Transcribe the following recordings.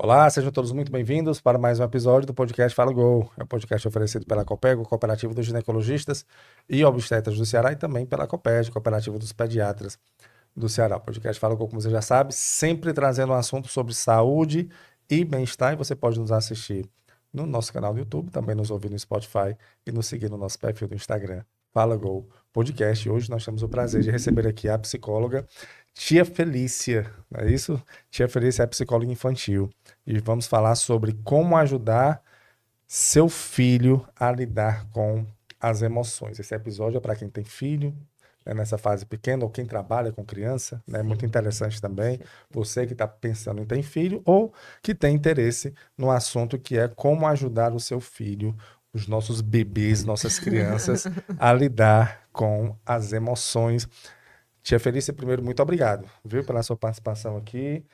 Olá, sejam todos muito bem-vindos para mais um episódio do podcast Fala Gol. É um podcast oferecido pela Copego, Cooperativa dos Ginecologistas e Obstetras do Ceará, e também pela Copeg, Cooperativa dos Pediatras do Ceará. O podcast Fala Gol, como você já sabe, sempre trazendo um assunto sobre saúde e bem-estar. E você pode nos assistir no nosso canal do YouTube, também nos ouvir no Spotify e nos seguir no nosso perfil do Instagram, Fala Gol Podcast. E hoje nós temos o prazer de receber aqui a psicóloga Tia Felícia, não é isso? Tia Felícia é psicóloga infantil e vamos falar sobre como ajudar seu filho a lidar com as emoções. Esse episódio é para quem tem filho, né, nessa fase pequena, ou quem trabalha com criança, né? Muito Sim, interessante também. sim. Você que está pensando em ter filho ou que tem interesse no assunto que é como ajudar o seu filho, os nossos bebês, nossas crianças, a lidar com as emoções. Tia Felícia, primeiro, muito obrigado, viu, pela sua participação aqui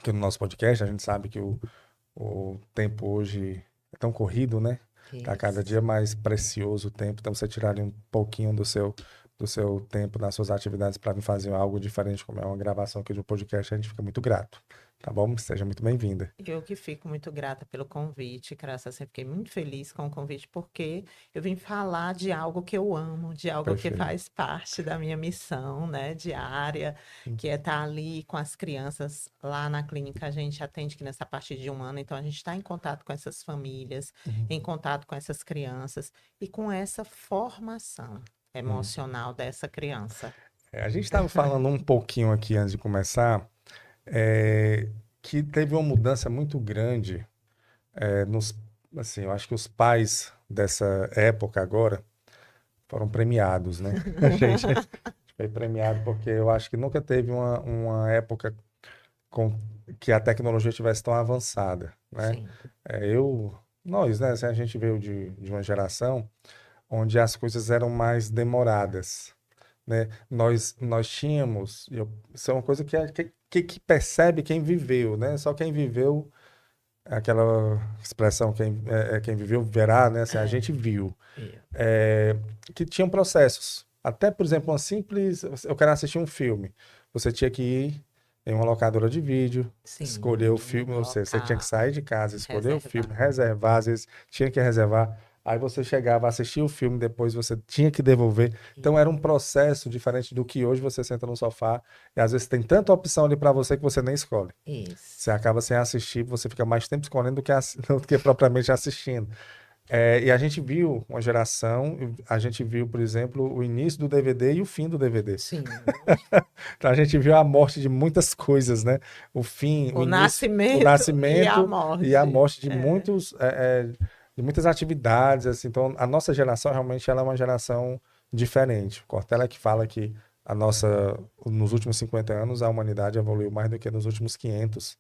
no nosso podcast. A gente sabe que o tempo hoje é tão corrido, né? Tá cada Isso. dia mais precioso o tempo, então você tirar ali um pouquinho do seu tempo nas suas atividades para vir fazer algo diferente, como é uma gravação aqui de um podcast, a gente fica muito grato, tá bom? Seja muito bem-vinda. Eu que fico muito grata pelo convite, Graça. Eu fiquei muito feliz com o convite, porque eu vim falar de algo que eu amo, de algo que Perfeito. faz parte da minha missão, né, diária, que é estar ali com as crianças. Lá na clínica, a gente atende criança a partir de 1 ano, então a gente está em contato com essas famílias, em contato com essas crianças e com essa formação Hum. emocional dessa criança. A gente estava falando um pouquinho aqui antes de começar, é, que teve uma mudança muito grande nos, assim, eu acho que os pais dessa época agora foram premiados, né? A gente foi premiado porque eu acho que nunca teve uma época com que a tecnologia tivesse tão avançada, né? Sim. Nós, né? Assim, a gente veio de uma geração onde as coisas eram mais demoradas, né? Nós tínhamos, isso é uma coisa que percebe quem viveu, né? Só quem viveu, aquela expressão, quem viveu verá, né? Assim, a É, gente viu eu. é, que tinham processos. Até, por exemplo, uma simples. Eu quero assistir um filme. Você tinha que ir em uma locadora de vídeo, escolher o Sim, filme, um ou seja, você tinha que local, sair de casa, escolher o filme, reservar. reservar, às vezes tinha que reservar. Aí você chegava, assistia o filme, depois você tinha que devolver. Então era um processo diferente do que hoje você senta no sofá e às vezes tem tanta opção ali para você que você nem escolhe. Você Isso. acaba sem assistir, você fica mais tempo escolhendo do que propriamente assistindo. E a gente viu uma geração, a gente viu, por exemplo, o início do DVD e o fim do DVD. Sim. Então a gente viu a morte de muitas coisas, né? O fim, o O início, o nascimento e a nascimento e a morte. morte de É. de muitas atividades, assim. Então a nossa geração realmente ela é uma geração diferente. O Cortella que fala que nos últimos 50 anos a humanidade evoluiu mais do que nos últimos 500.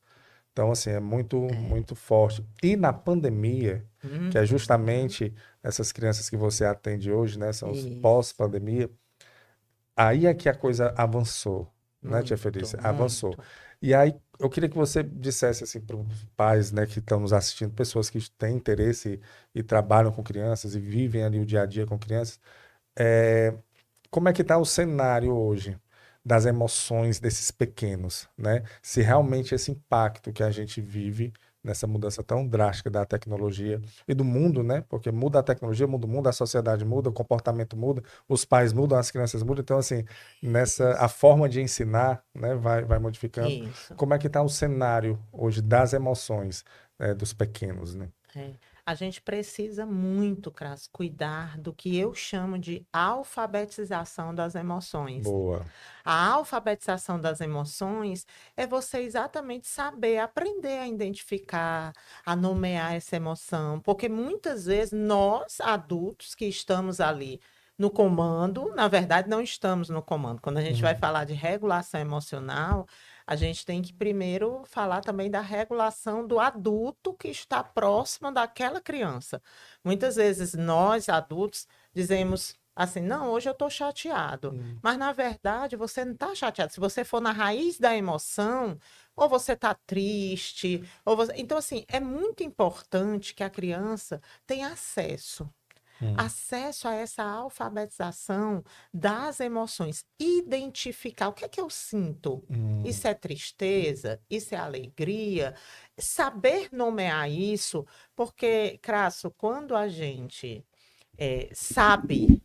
Então, assim, é muito, É. muito forte. E na pandemia, que é Uhum. justamente essas crianças que você atende hoje, né? São os Isso. pós-pandemia. Aí é que a coisa avançou, né, Tia Muito, Felícia? Avançou. muito. E aí eu queria que você dissesse assim para os pais, né, que estão nos assistindo, pessoas que têm interesse e trabalham com crianças e vivem ali o dia a dia com crianças, é, como é que está o cenário hoje das emoções desses pequenos, né? Se realmente esse impacto que a gente vive nessa mudança tão drástica da tecnologia e do mundo, né? Porque muda a tecnologia, muda o mundo, a sociedade muda, o comportamento muda, os pais mudam, as crianças mudam. Então, assim, a Isso. forma de ensinar, né, vai modificando. Isso. Como é que está o cenário hoje das emoções, dos pequenos, né? É. A gente precisa muito, Cras, cuidar do que eu chamo de alfabetização das emoções. Boa. A alfabetização das emoções é você exatamente saber, aprender a identificar, a nomear essa emoção, porque muitas vezes nós, adultos que estamos ali no comando, na verdade não estamos no comando. Quando a gente vai Uhum. falar de regulação emocional, a gente tem que primeiro falar também da regulação do adulto que está próximo daquela criança. Muitas vezes nós, adultos, dizemos assim: não, hoje eu estou chateado. Uhum. Mas, na verdade, você não está chateado. Se você for na raiz da emoção, ou você está triste, ou você... Então, assim, é muito importante que a criança tenha acesso. acesso a essa alfabetização das emoções, identificar o que é que eu sinto. Isso é tristeza, isso é alegria, saber nomear isso, porque, Crasso, quando a gente sabe,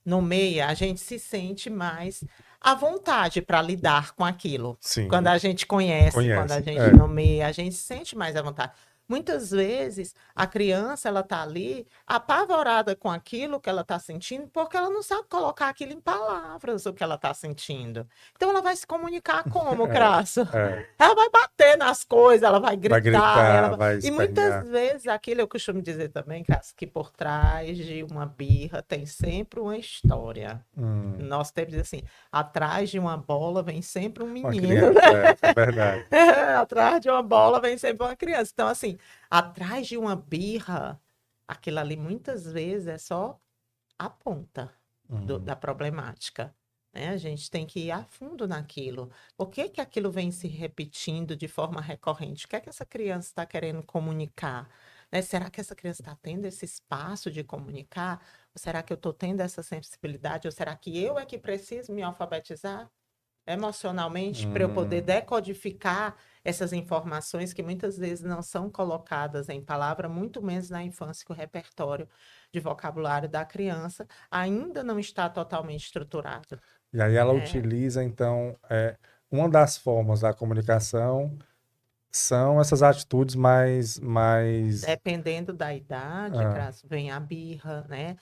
nomeia, a gente se sente mais à vontade para lidar com aquilo. Quando Sim, a gente conhece, quando a conhece. gente nomeia, a gente se sente mais à vontade. Muitas vezes a criança ela está ali apavorada com aquilo que ela está sentindo, porque ela não sabe colocar aquilo em palavras o que ela está sentindo. Então ela vai se comunicar como, Crasso? Ela vai bater nas coisas, ela vai Vai gritar, gritar, vai e muitas espernear. vezes aquilo eu costumo dizer também, Crasso, que por trás de uma birra tem sempre uma história. Nós temos assim, atrás de uma bola vem sempre um Uma menino, criança, né? é verdade. Atrás de uma bola vem sempre uma criança. Então, assim, atrás de uma birra, aquilo ali muitas vezes é só a ponta da problemática. Né? A gente tem que ir a fundo naquilo. Por que que aquilo vem se repetindo de forma recorrente? O que é que essa criança está querendo comunicar? Né? Será que essa criança está tendo esse espaço de comunicar? Ou será que eu estou tendo essa sensibilidade? Ou será que eu é que preciso me alfabetizar emocionalmente para eu poder decodificar essas informações que muitas vezes não são colocadas em palavra, muito menos na infância, que o repertório de vocabulário da criança ainda não está totalmente estruturado. E aí ela utiliza, então, uma das formas da comunicação são essas atitudes mais... Dependendo da idade, Crasso, vem a birra, né?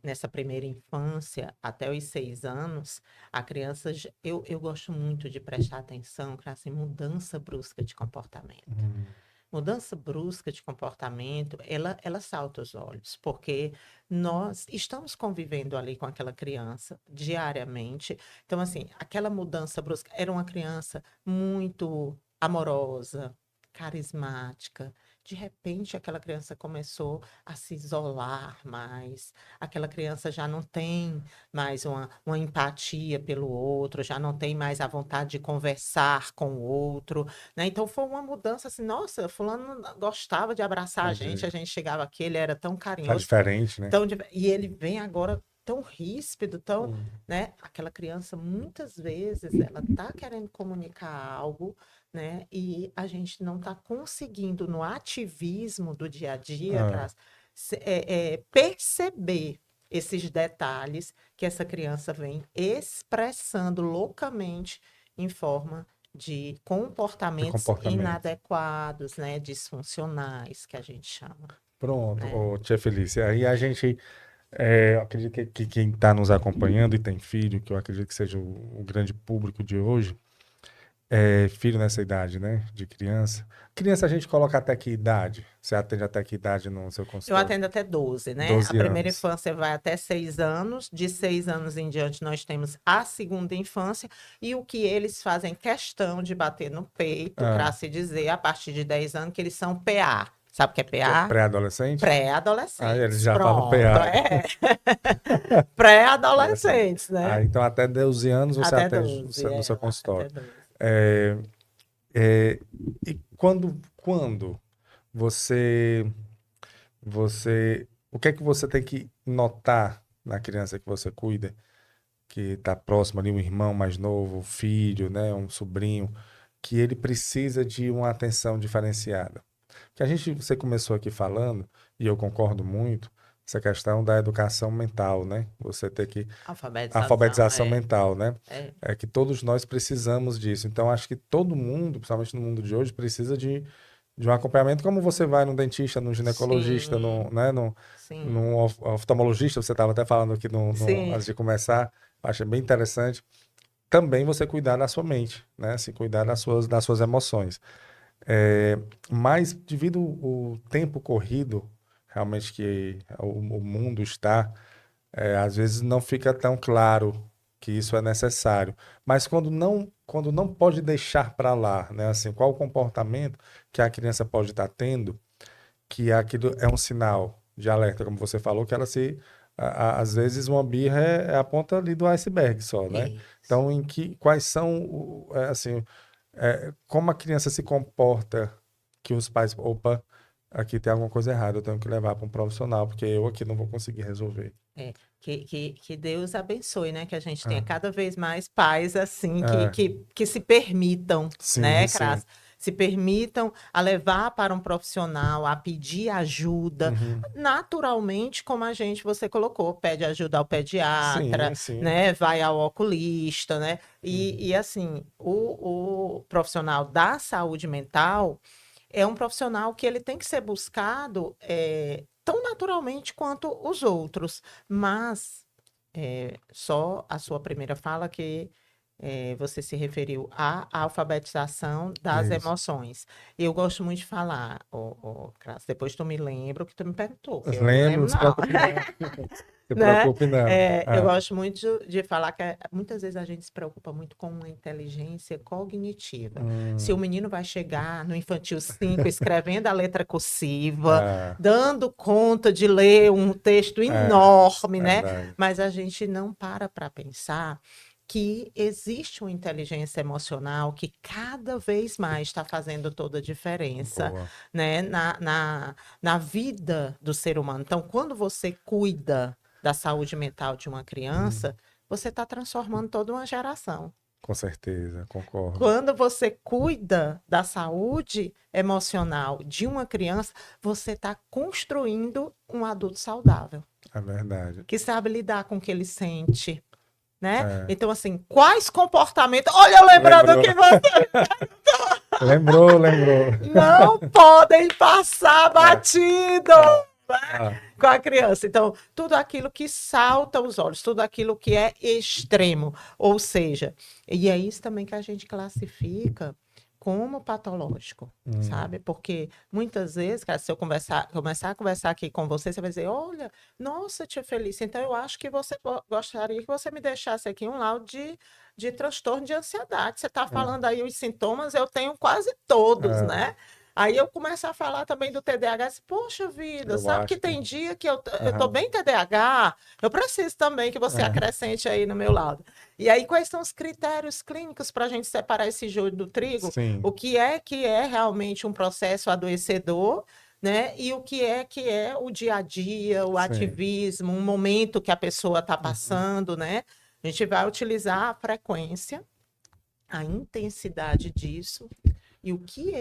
Nessa primeira infância, até os 6 anos, a criança, eu gosto muito de prestar atenção, Crasso, em mudança brusca de comportamento. Mudança brusca de comportamento, ela salta os olhos, porque nós estamos convivendo ali com aquela criança diariamente. Então, assim, aquela mudança brusca era uma criança muito amorosa, carismática. De repente, aquela criança começou a se isolar mais. Aquela criança já não tem mais uma empatia pelo outro, já não tem mais a vontade de conversar com o outro. Né? Então foi uma mudança assim, nossa, fulano gostava de abraçar a gente chegava aqui, ele era tão Tá carinhoso, diferente, né? e ele vem agora tão ríspido, tão, né? Aquela criança muitas vezes ela tá querendo comunicar algo, né? E a gente não tá conseguindo no ativismo do dia a dia, perceber esses detalhes que essa criança vem expressando loucamente em forma de De comportamentos comportamento. inadequados, né, disfuncionais, que a gente chama, Pronto, né? ô, tia Felícia. Aí a gente, eu acredito que quem está nos acompanhando e tem filho, que eu acredito que seja o grande público de hoje, filho nessa idade, né, de criança. Criança a gente coloca até que idade? Você atende até que idade no seu Eu consultório? atendo até 12, né? A 12 primeira anos. infância vai até 6 anos, de 6 anos em diante nós temos a segunda infância, e o que eles fazem questão de bater no peito, para se dizer, a partir de 10 anos, que eles são PA. Sabe o que é Que é PA? pré-adolescente? Aí eles Pré-adolescentes. já falam Pronto, PA. Adolescente. Pré-adolescentes, né? Então até 12 anos você Até atende 12, no seu até consultório. 12. É, e quando você, o que é que você tem que notar na criança que você cuida, que está próximo ali, um irmão mais novo, um filho, né, um sobrinho, que ele precisa de uma atenção diferenciada? Que você começou aqui falando, e eu concordo muito, essa questão da educação mental, né? Você ter que Alfabetização, alfabetização mental, né? é. É que todos nós precisamos disso. Então, acho que todo mundo, principalmente no mundo de hoje, precisa de um acompanhamento, como você vai no dentista, no ginecologista, Sim, né, sim, no oftalmologista, você estava até falando aqui sim. antes de começar, achei bem interessante. Também você cuidar da sua mente, né? Se cuidar das suas emoções. Mas devido o tempo corrido, realmente que o mundo está, às vezes não fica tão claro que isso é necessário. Mas quando não pode deixar para lá, né? Assim, qual o comportamento que a criança pode estar tendo, que aquilo é um sinal de alerta, como você falou, que ela às vezes uma birra é a ponta ali do iceberg só, né? Isso. Então, quais são, assim, como a criança se comporta que os pais, opa, aqui tem alguma coisa errada, eu tenho que levar para um profissional, porque eu aqui não vou conseguir resolver. É, que Deus abençoe, né? Que a gente tenha É, cada vez mais pais assim, é, que se permitam, sim, né, sim. Cras? Se permitam a levar para um profissional, a pedir ajuda, Uhum. naturalmente, como você colocou, pede ajuda ao pediatra, Sim, sim. né? Vai ao oculista, né? Uhum. E assim, o profissional da saúde mental é um profissional que ele tem que ser buscado tão naturalmente quanto os outros, mas só a sua primeira fala que você se referiu à alfabetização das Isso. emoções. Eu gosto muito de falar, Cras, depois tu me lembra o que tu me perguntou, que eu não Lembro, não lembro se não. preocupe não. Se Né? preocupe não. Eu Ah, gosto muito de falar que muitas vezes a gente se preocupa muito com a inteligência cognitiva. Se o hum, menino vai chegar no infantil 5 escrevendo a letra cursiva, ah, dando conta de ler um texto é, enorme, né? verdade. Mas a gente não para pensar que existe uma inteligência emocional que cada vez mais está fazendo toda a diferença, Boa. né, na vida do ser humano. Então, quando você cuida da saúde mental de uma Hum, criança, você está transformando toda uma geração. com certeza, concordo. Quando você cuida da saúde emocional de uma criança, você está construindo um adulto saudável, É verdade. que sabe lidar com o que ele sente, né? É. Então, assim, quais comportamentos. Olha, eu lembrando Lembrou, que você lembrou. não podem passar É, batido ah, ah, com a criança. Então, tudo aquilo que salta aos olhos, tudo aquilo que é extremo, ou seja, e é isso também que a gente classifica como patológico, hum, sabe? Porque muitas vezes, cara, se eu começar a conversar aqui com você, você vai dizer, olha, nossa, tia Felícia, então eu acho que você gostaria que você me deixasse aqui um laudo de transtorno de ansiedade. Você está é, falando aí os sintomas, eu tenho quase todos, é, né? Aí eu começo a falar também do TDAH, assim, poxa vida, eu sabe que acho que. tem dia que eu tô Aham, bem TDAH, eu preciso também que você é, acrescente aí no meu lado. E aí, quais são os critérios clínicos para a gente separar esse joio do trigo? sim. O que é realmente um processo adoecedor, né? E o que é o dia a dia, o Sim. ativismo, um momento que a pessoa está Uhum. passando, né? A gente vai utilizar a frequência, a intensidade disso e o que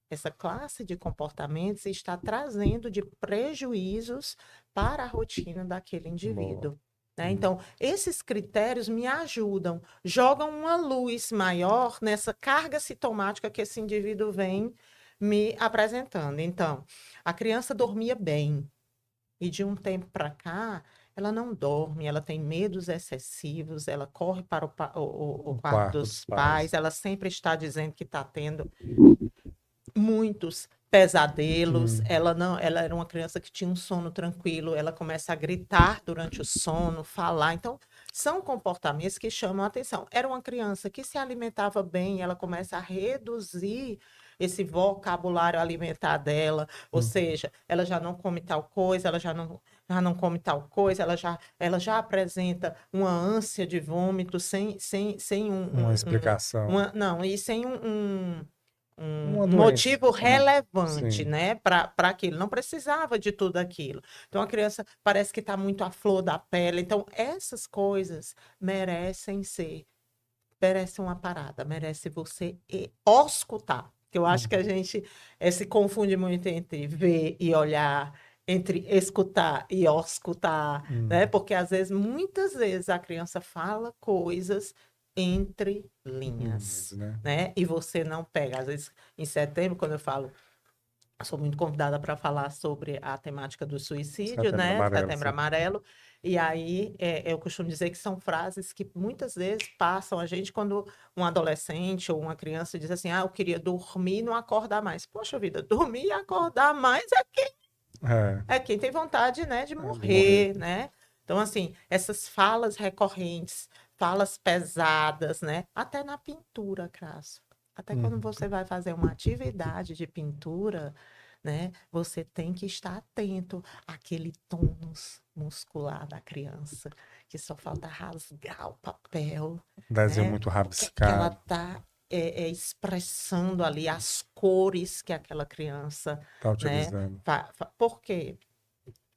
essa classe de comportamentos está trazendo de prejuízos para a rotina daquele Boa. indivíduo. Né? Hum, Então, esses critérios me ajudam, jogam uma luz maior nessa carga sintomática que esse indivíduo vem me apresentando. Então, a criança dormia bem, e de um tempo para cá, ela não dorme, ela tem medos excessivos, ela corre para o o quarto quarto dos dos pais, pais. ela sempre está dizendo que está tendo muitos pesadelos. Hum, Ela era uma criança que tinha um sono tranquilo, ela começa a gritar durante o sono, falar. Então, são comportamentos que chamam a atenção. Era uma criança que se alimentava bem, ela começa a reduzir esse vocabulário alimentar dela, ou hum. seja, ela já não come tal coisa, já não come tal coisa, ela já apresenta uma ânsia de vômito sem Uma explicação. não, e sem Uma um doença. motivo Ah, relevante, sim. né, para aquilo. Não precisava de tudo aquilo. Então a criança parece que está muito à flor da pele. Então essas coisas merecem uma parada, merece você escutar. Que eu acho que a Uhum. gente se confunde muito entre ver e olhar, entre escutar e escutar, né? Hum, Porque às vezes, muitas vezes, a criança fala coisas entre linhas, né? né? E você não pega. Às vezes, em setembro, quando eu falo, sou muito convidada para falar sobre a temática do suicídio, Setembro né? Amarelo, Setembro sim. Amarelo. E aí eu costumo dizer que são frases que muitas vezes passam a gente quando um adolescente ou uma criança diz assim: ah, eu queria dormir e não acordar mais. Poxa vida, dormir e acordar mais É, é quem tem vontade, né, de é de morrer. morrer, né? Então, assim, essas falas recorrentes, falas pesadas, né? Até na pintura, Crasso. Até quando Uhum. você vai fazer uma atividade de pintura, né? Você tem que estar atento àquele tônus muscular da criança, que só falta rasgar o papel, Desenho né? muito O que é que ela rabiscado. está expressando ali as cores que aquela criança, Tá né? utilizando. Por quê?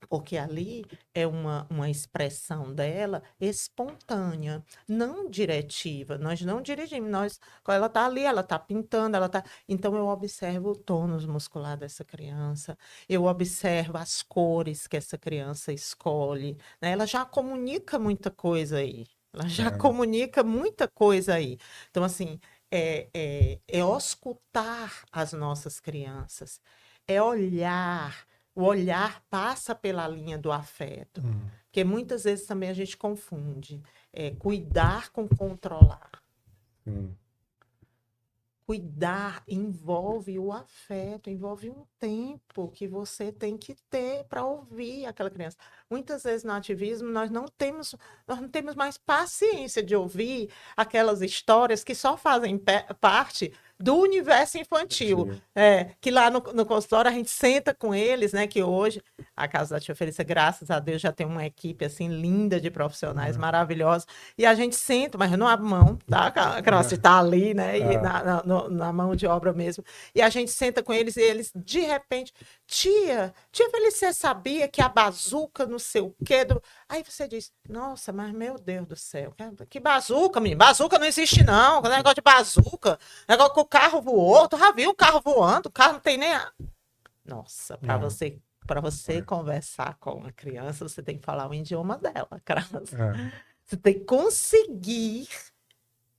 Porque ali é uma expressão dela espontânea, não diretiva. Nós não dirigimos, quando ela está ali, ela está pintando, ela tá. Então eu observo o tônus muscular dessa criança, eu observo as cores que essa criança escolhe, né? Ela já comunica muita coisa aí. Ela já É, comunica muita coisa aí. Então, assim, é escutar as nossas crianças, é olhar. O olhar passa pela linha do afeto, porque muitas vezes também a gente confunde cuidar com controlar. sim. Cuidar envolve o afeto, envolve um tempo que você tem que ter para ouvir aquela criança. Muitas vezes no ativismo nós não temos mais paciência de ouvir aquelas histórias que só fazem parte do universo infantil. Entendi. Que lá no consultório a gente senta com eles, né? Que hoje a Casa da Tia Felícia, graças a Deus, já tem uma equipe assim linda de profissionais maravilhosos. E a gente senta, mas não abre mão, tá? A criança está ali, né? E Ah, na mão de obra mesmo. E a gente senta com eles e eles, de repente, tia Felícia, você sabia que a bazuca, não sei o quê. Aí você diz, nossa, mas meu Deus do céu, que bazuca, menino? Bazuca não existe, não. Que negócio de bazuca. Negócio que o carro voou. Tu já viu o carro voando? O carro não tem nem. Nossa, para você conversar com uma criança, você tem que falar o idioma dela, criança. é. Você tem que conseguir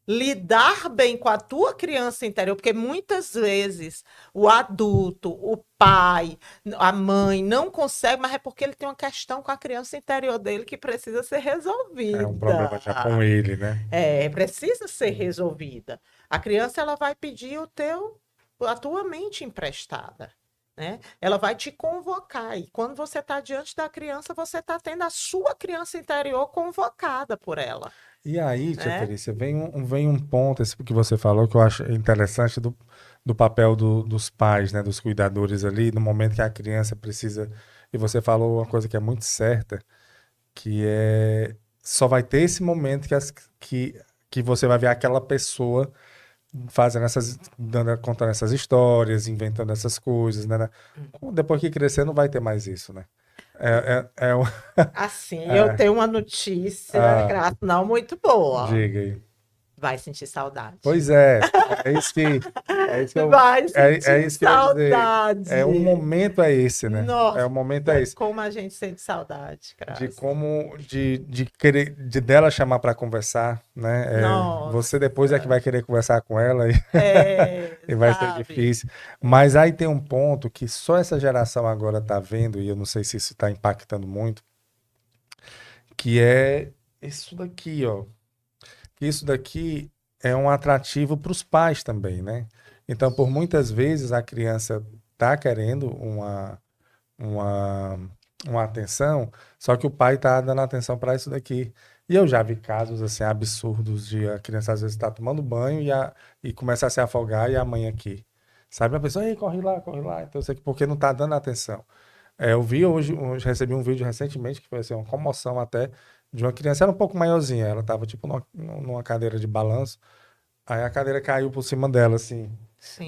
lidar bem com a tua criança interior, porque muitas vezes o adulto, o pai, a mãe não consegue, mas é porque ele tem uma questão com a criança interior dele que precisa ser É um problema resolvida. já com ele, né? Precisa ser resolvida. A criança ela vai pedir a tua mente emprestada. Né? Ela vai te convocar. E quando você está diante da criança, você está tendo a sua criança interior convocada por ela. E aí, tia Né? Felícia, vem um ponto esse que você falou que eu acho interessante do papel dos pais, né, dos cuidadores ali, no momento que a criança precisa. E você falou uma coisa que é muito certa, que é só vai ter esse momento que você vai ver aquela pessoa fazendo contando essas histórias, inventando essas coisas, né? Depois que crescer, não vai ter mais isso, né? É, é, é, um- Assim, eu é, tenho uma notícia, ah, graça, não muito boa. diga aí. Vai sentir saudade. Pois é, é isso que, é isso que eu, Vai é sentir isso que eu ia dizer. O saudade. momento é esse, né? O Nossa, momento é esse. como a gente sente saudade, De graça. como, de querer, de dela chamar para conversar, né? Você depois é que Nossa, vai querer conversar com ela e vai ser sabe? difícil. Mas aí tem um ponto que só essa geração agora tá vendo, e eu não sei se isso está impactando muito, que é isso daqui, ó. Isso daqui é um atrativo para os pais também, né? Então, por muitas vezes a criança tá querendo uma, uma atenção, só que o pai tá dando atenção para isso daqui. E eu já vi casos assim absurdos de a criança às vezes está tomando banho e começa a se afogar e a mãe aqui. Sabe? A pessoa, ei, corre lá. Então, isso aqui porque não está dando atenção. Eu vi hoje, recebi um vídeo recentemente que foi assim, uma comoção até de uma criança, era um pouco maiorzinha, ela estava tipo numa cadeira de balanço, aí a cadeira caiu por cima dela, assim.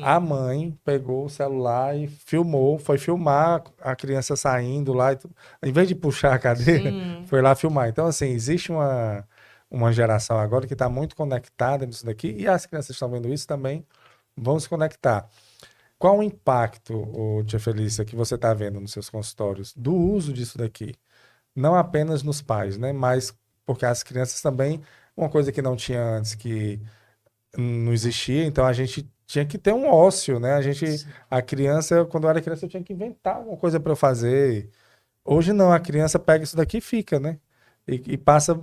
A Sim, mãe pegou o celular e filmou, foi filmar a criança saindo lá, em vez de puxar a cadeira, sim. foi lá filmar. Então, assim, existe uma geração agora que está muito conectada nisso daqui, e as crianças estão vendo isso também, vão se conectar. Qual o impacto, tia Felícia, que você está vendo nos seus consultórios do uso disso daqui? Não apenas nos pais, né? Mas porque as crianças também, uma coisa que não tinha antes, que não existia, então a gente tinha que ter um ócio, né? A criança, quando eu era criança, eu tinha que inventar alguma coisa para eu fazer. Hoje não, a criança pega isso daqui e fica, né? E passa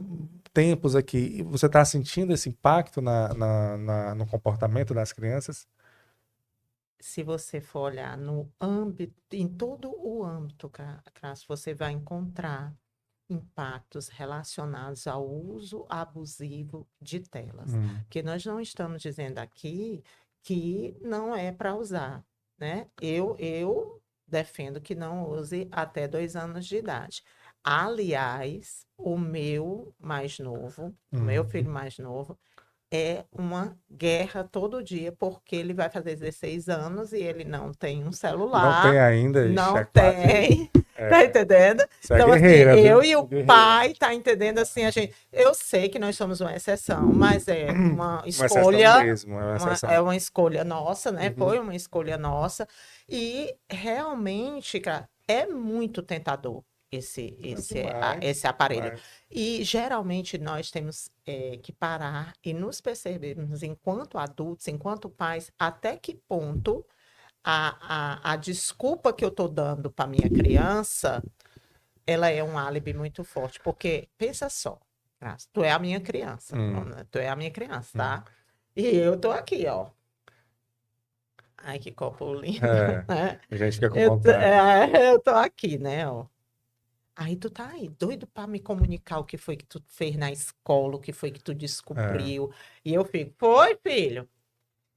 tempos aqui. E você está sentindo esse impacto no comportamento das crianças? Se você for olhar no âmbito, em todo o âmbito, Crasso, você vai encontrar impactos relacionados ao uso abusivo de telas. Hum, Porque nós não estamos dizendo aqui que não é para usar, né? Eu defendo que não use até 2 anos de idade. Aliás, o meu mais novo, o meu filho hum, mais novo, é uma guerra todo dia, porque ele vai fazer 16 anos e ele não tem um Não tem celular, ainda, ixi, não é quase. tem, tá É, entendendo? você é Então, assim, guerreira, eu viu? e o Guerreira. pai, tá entendendo assim, eu sei que nós somos uma exceção, mas é uma Uma exceção escolha, mesmo, é uma é exceção. uma escolha nossa, né? Uhum. Foi uma escolha nossa, e realmente, cara, é muito tentador É demais, esse aparelho. demais. E geralmente nós temos que parar e nos percebermos enquanto adultos, enquanto pais, até que ponto a desculpa que eu estou dando para minha criança, ela é um álibi muito forte. Porque, pensa só, Graça, tu é a minha criança, Hum, tu é a minha criança, hum. tá? E eu tô aqui, ó. Ai, que copo lindo, É, né? a gente fica com vontade. Eu tô aqui, né, ó. Aí tu tá aí, doido para me comunicar o que foi que tu fez na escola, o que foi que tu É, descobriu. E eu fico, foi, filho?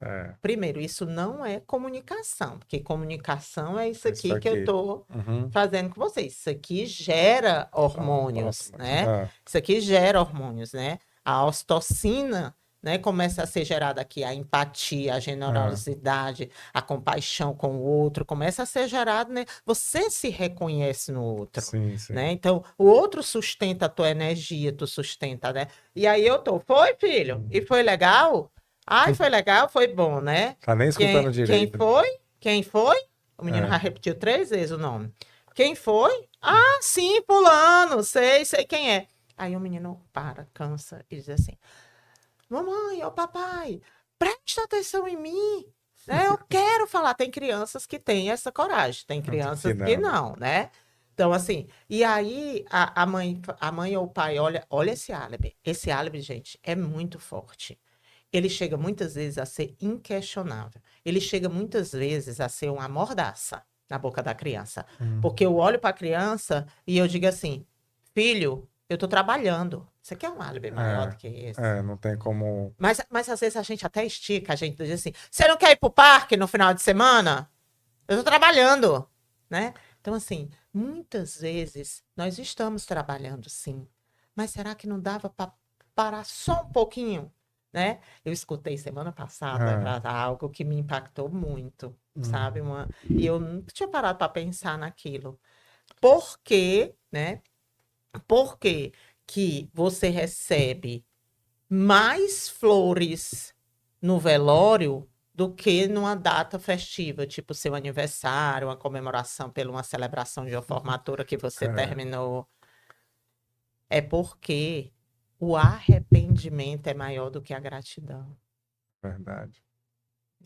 é, Primeiro, isso não é comunicação, porque comunicação é isso isso aqui que eu aqui. tô Uhum. fazendo com vocês. Isso aqui gera hormônios, Pronto. né? Ah, Isso aqui gera hormônios, né? A ocitocina, né, começa a ser gerada aqui, a empatia, a ah, generosidade, a compaixão com o outro, começa a ser gerado, né? Você se reconhece no outro, sim, sim. né? Então, o outro sustenta a tua energia, tu sustenta, né? E aí eu tô, foi, filho? E Uhum. foi legal? Ai, foi legal, foi bom, né? Tá nem escutando Quem direito. foi? Quem foi? O menino já É, repetiu 3 vezes o nome. Quem foi? Ah, sim, fulano, sei quem é. Aí o menino para, cansa e diz assim: Mamãe, ô papai, presta atenção em mim. Né? Eu quero falar. Tem crianças que têm essa coragem, tem que crianças que não. não, né? Então, assim, e aí a mãe ou o pai, olha esse álibi. Esse álibi, gente, é muito forte. Ele chega muitas vezes a ser inquestionável. Ele chega muitas vezes a ser uma mordaça na boca da criança. Porque Uhum. eu olho para a criança e eu digo assim: filho, eu estou trabalhando. Você quer um álibi maior do que esse? Não tem como. Mas às vezes a gente até estica, a gente diz assim: você não quer ir para o parque no final de semana? Eu estou trabalhando, né? Então, assim, muitas vezes nós estamos trabalhando sim, mas será que não dava para parar só um pouquinho, né? Eu escutei semana passada Ah, algo que me impactou muito, hum, sabe? E eu não tinha parado para pensar naquilo. Por quê, né? Por que que você recebe mais flores no velório do que numa data festiva, tipo seu aniversário, uma comemoração pela uma celebração de uma formatura que você é, terminou? É porque o arrependimento é maior do que a gratidão. verdade.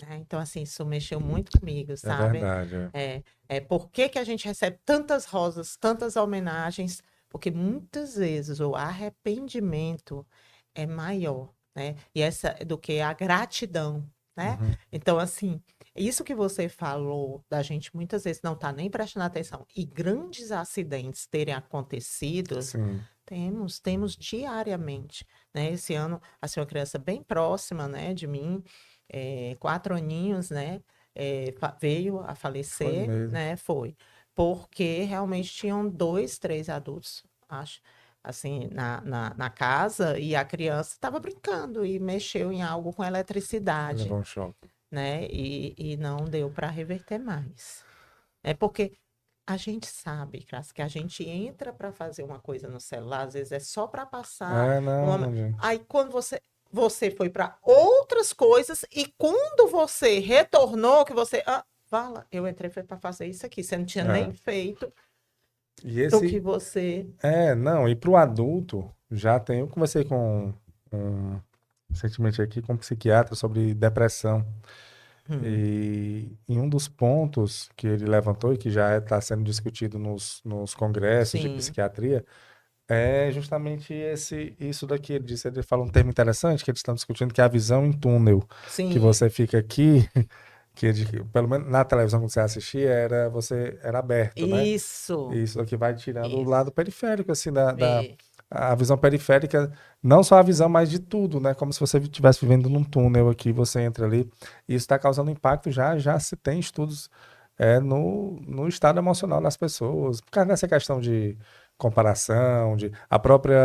Né? Então, assim, isso mexeu muito comigo, É sabe? verdade. É. Por que que a gente recebe tantas rosas, tantas homenagens? Porque muitas vezes o arrependimento é maior, né? E essa do que a gratidão, né? Uhum. Então, assim, isso que você falou da gente muitas vezes não tá nem prestando atenção e grandes acidentes terem acontecido, Sim. temos diariamente, né? Esse ano, assim, uma criança bem próxima, né, de mim, 4 aninhos, né, veio a Foi falecer, mesmo. né, foi, porque realmente tinham 2, 3 adultos, acho, assim, na casa, e a criança estava brincando e mexeu em algo com eletricidade, Levou um choque. né, e não deu para reverter mais. É porque a gente sabe, Cras, que a gente entra para fazer uma coisa no celular, às vezes é só para passar Não, uma. Mandinho. Aí quando você foi para outras coisas e quando você retornou, que você, fala, eu entrei foi para fazer isso aqui, você não tinha nem É. feito E do que esse. você. Não, e pro adulto, já tem. Eu conversei com recentemente aqui com um psiquiatra sobre depressão. Hum, E em um dos pontos que ele levantou e que já está sendo discutido nos congressos de sim, psiquiatria é justamente isso daqui. Ele fala um termo interessante que eles estão discutindo, que é a visão em túnel, que sim, você fica aqui, pelo menos na televisão que você assistia, você era aberto, né? isso, E isso aqui vai tirando o isso, lado periférico, assim, é, a visão periférica, não só a visão, mas de tudo, né? Como se você estivesse vivendo num túnel aqui, você entra ali, e isso está causando impacto, já se tem estudos no estado emocional das pessoas, por causa dessa questão de comparação, a própria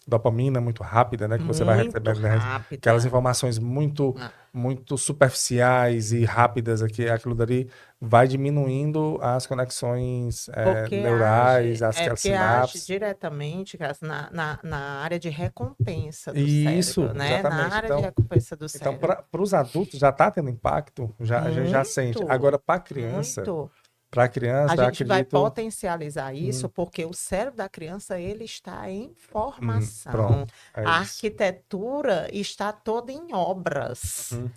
dopamina muito rápida, né? Que você vai Muito recebendo, né? Aquelas rápida. informações muito, Ah, muito superficiais e rápidas aqui, aquilo dali vai diminuindo as conexões neurais, as porque age sinapses. diretamente, Graça, na área de recompensa do E cérebro, isso, né? Na exatamente. área de recompensa do Então cérebro. para os adultos já está tendo impacto, já, a gente já sente. Muito, Agora, muito. para a A criança, eu gente vai acredito. potencializar isso hum, porque o cérebro da criança ele está em formação. Pronto, é A isso. arquitetura está toda em obras. Uhum.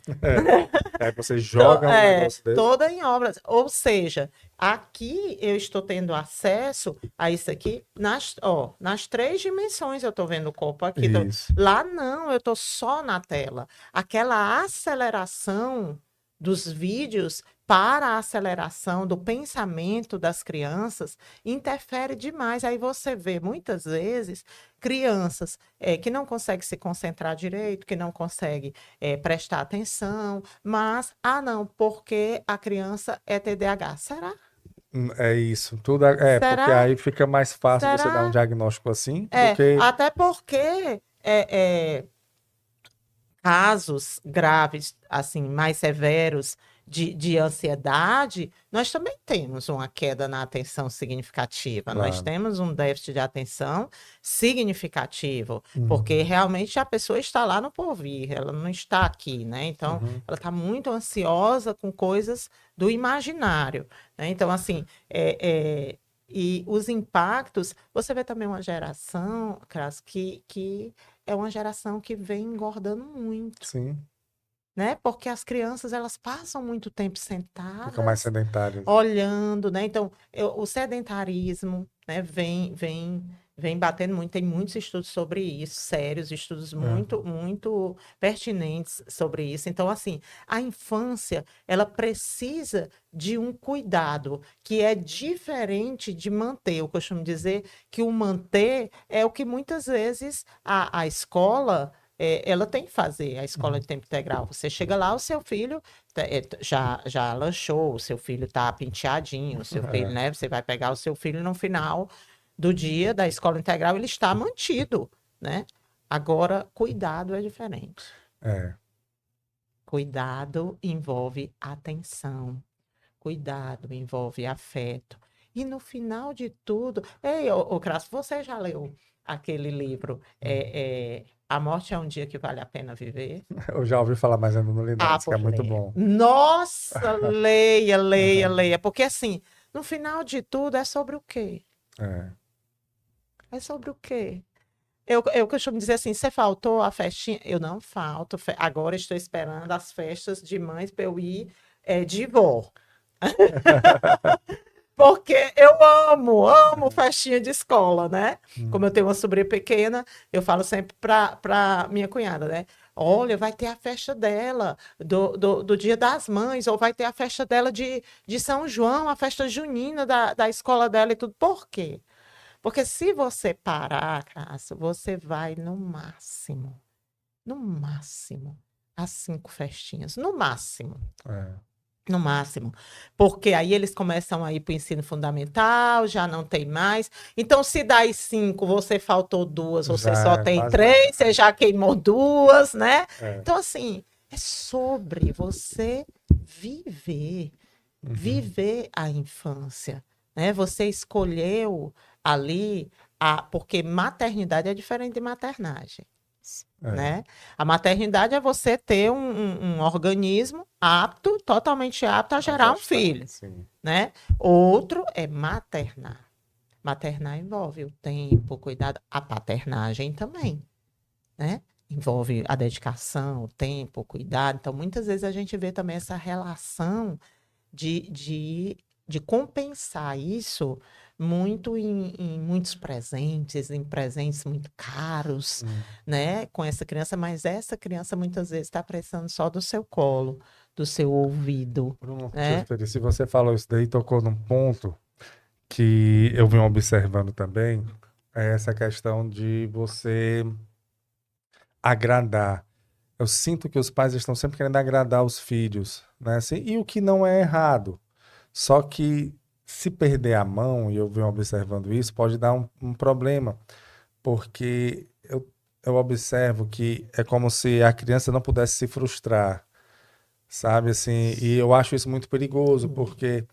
Aí você joga um negócio desse. Toda em obras. Ou seja, aqui eu estou tendo acesso a isso aqui nas 3 dimensões. Eu estou vendo o corpo aqui. Isso. Lá não, eu estou só na tela. Aquela aceleração dos vídeos para a aceleração do pensamento das crianças interfere demais. Aí você vê muitas vezes crianças que não conseguem se concentrar direito, que não conseguem prestar atenção, mas, não, porque a criança é TDAH. Será? É isso. Tudo porque Será? aí fica mais fácil você dar um Será? diagnóstico assim do que. Até porque casos graves, assim, mais severos de ansiedade, nós também temos uma queda na atenção significativa. Nós Claro. temos um déficit de atenção significativo, porque Uhum. realmente a pessoa está lá no porvir, ela não está aqui, né? Então, Uhum. ela está muito ansiosa com coisas do imaginário, né? Então, assim, e os impactos, você vê também uma geração, Cras, que é uma geração que vem engordando muito, Sim. né? Porque as crianças elas passam muito tempo Ficam mais sentadas, sedentários. olhando, né? Então, o sedentarismo, né, vem batendo muito. Tem muitos estudos sobre isso, sérios, estudos muito, Uhum. muito pertinentes sobre isso. Então, assim, a infância, ela precisa de um cuidado que é diferente de manter. Eu costumo dizer que o manter é o que muitas vezes a escola ela tem que fazer a escola Uhum. de tempo integral. Você chega lá, o seu filho já lanchou, o seu filho está penteadinho, o seu filho, né? Você vai pegar o seu filho no final do dia da escola integral, ele está mantido, né? Agora, cuidado é diferente. É. Cuidado envolve atenção, cuidado envolve afeto. E no final de tudo, ei, Crasso, você já leu aquele livro A Morte é um Dia que Vale a Pena Viver? Eu já ouvi falar, mas ainda não li, não. Diz que é Por muito leia. bom. Nossa, leia, leia, Uhum. leia. Porque assim, no final de tudo é sobre o quê? É. É sobre o quê? Eu costumo dizer assim, você faltou a festinha? Eu não falto. Agora estou esperando as festas de mães para eu ir de vó. Porque eu amo festinha de escola, né? Como eu Uhum. tenho uma sobrinha pequena, eu falo sempre para minha cunhada, né? Olha, vai ter a festa dela do Dia das Mães, ou vai ter a festa dela de São João, a festa junina da escola dela e tudo. Por quê? Porque se você parar, Cássio, você vai no máximo, as 5 festinhas, no máximo. É. No máximo. Porque aí eles começam a ir para o ensino fundamental, já não tem mais. Então, se das 5 você faltou 2, você Já só é tem quase. 3, você já queimou 2, né? É. Então, assim, é sobre você viver, Uhum. viver a infância, né? Você escolheu ali, porque maternidade é diferente de maternagem, É. né? A maternidade é você ter um organismo apto, totalmente apto a A gerar um gestar, filho, sim. né? Outro é maternar. Maternar envolve o tempo, o cuidado, a paternagem também, né? Envolve a dedicação, o tempo, o cuidado. Então, muitas vezes a gente vê também essa relação de, de, de compensar isso muito em muitos presentes, em presentes muito caros, Hum. né, com essa criança, mas essa criança muitas vezes está precisando só do seu colo, do seu ouvido, Bruno, deixa eu né? te dizer, se você falou isso daí, tocou num ponto que eu venho observando também, é essa questão de você agradar. Eu sinto que os pais estão sempre querendo agradar os filhos, né? Assim, e o que não é errado. Só que se perder a mão, e eu venho observando isso, pode dar um problema, porque eu observo que é como se a criança não pudesse se frustrar, sabe? Assim, e eu acho isso muito perigoso, porque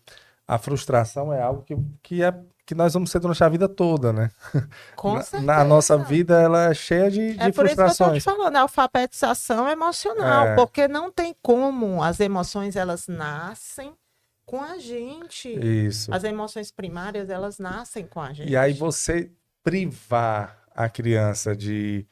a frustração é algo que nós vamos ser durante a vida toda, né? Com Na nossa certeza. vida, ela é cheia É de por isso que eu estou te frustrações. falando, a alfabetização emocional, É, porque não tem como, as emoções elas nascem com a gente. isso. As emoções primárias, elas nascem com a E aí gente. você privar a criança De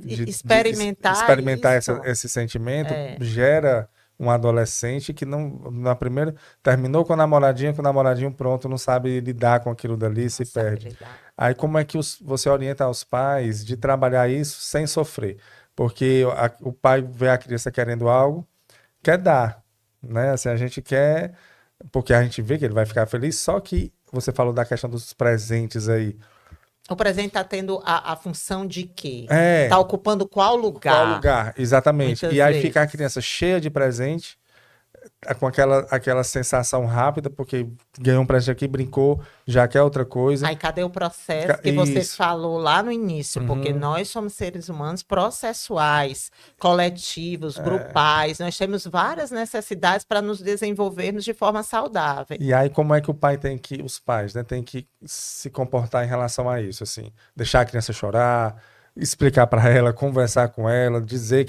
de experimentar experimentar isso, esse sentimento é, gera um adolescente que não, na primeira, terminou com o namoradinho pronto, não sabe lidar com aquilo dali, não se sabe perde. lidar. Aí como é que você orienta os pais de trabalhar isso sem sofrer? Porque o pai vê a criança querendo algo, quer dar, né? Assim, a gente quer, porque a gente vê que ele vai ficar feliz, só que você falou da questão dos presentes aí. O presente está tendo a função de quê? Está É, ocupando qual qual lugar? lugar? Exatamente. E Muitas aí fica a vezes. criança cheia de presente, com aquela sensação rápida, porque ganhou um presente aqui, brincou, já quer outra coisa. Aí, cadê o processo que você Isso. falou lá no início? Porque Uhum. nós somos seres humanos processuais, coletivos, É. grupais, nós temos várias necessidades para nos desenvolvermos de forma saudável. E aí, como é que os pais, né, tem que se comportar em relação a isso, assim, deixar a criança chorar, explicar para ela, conversar com ela, dizer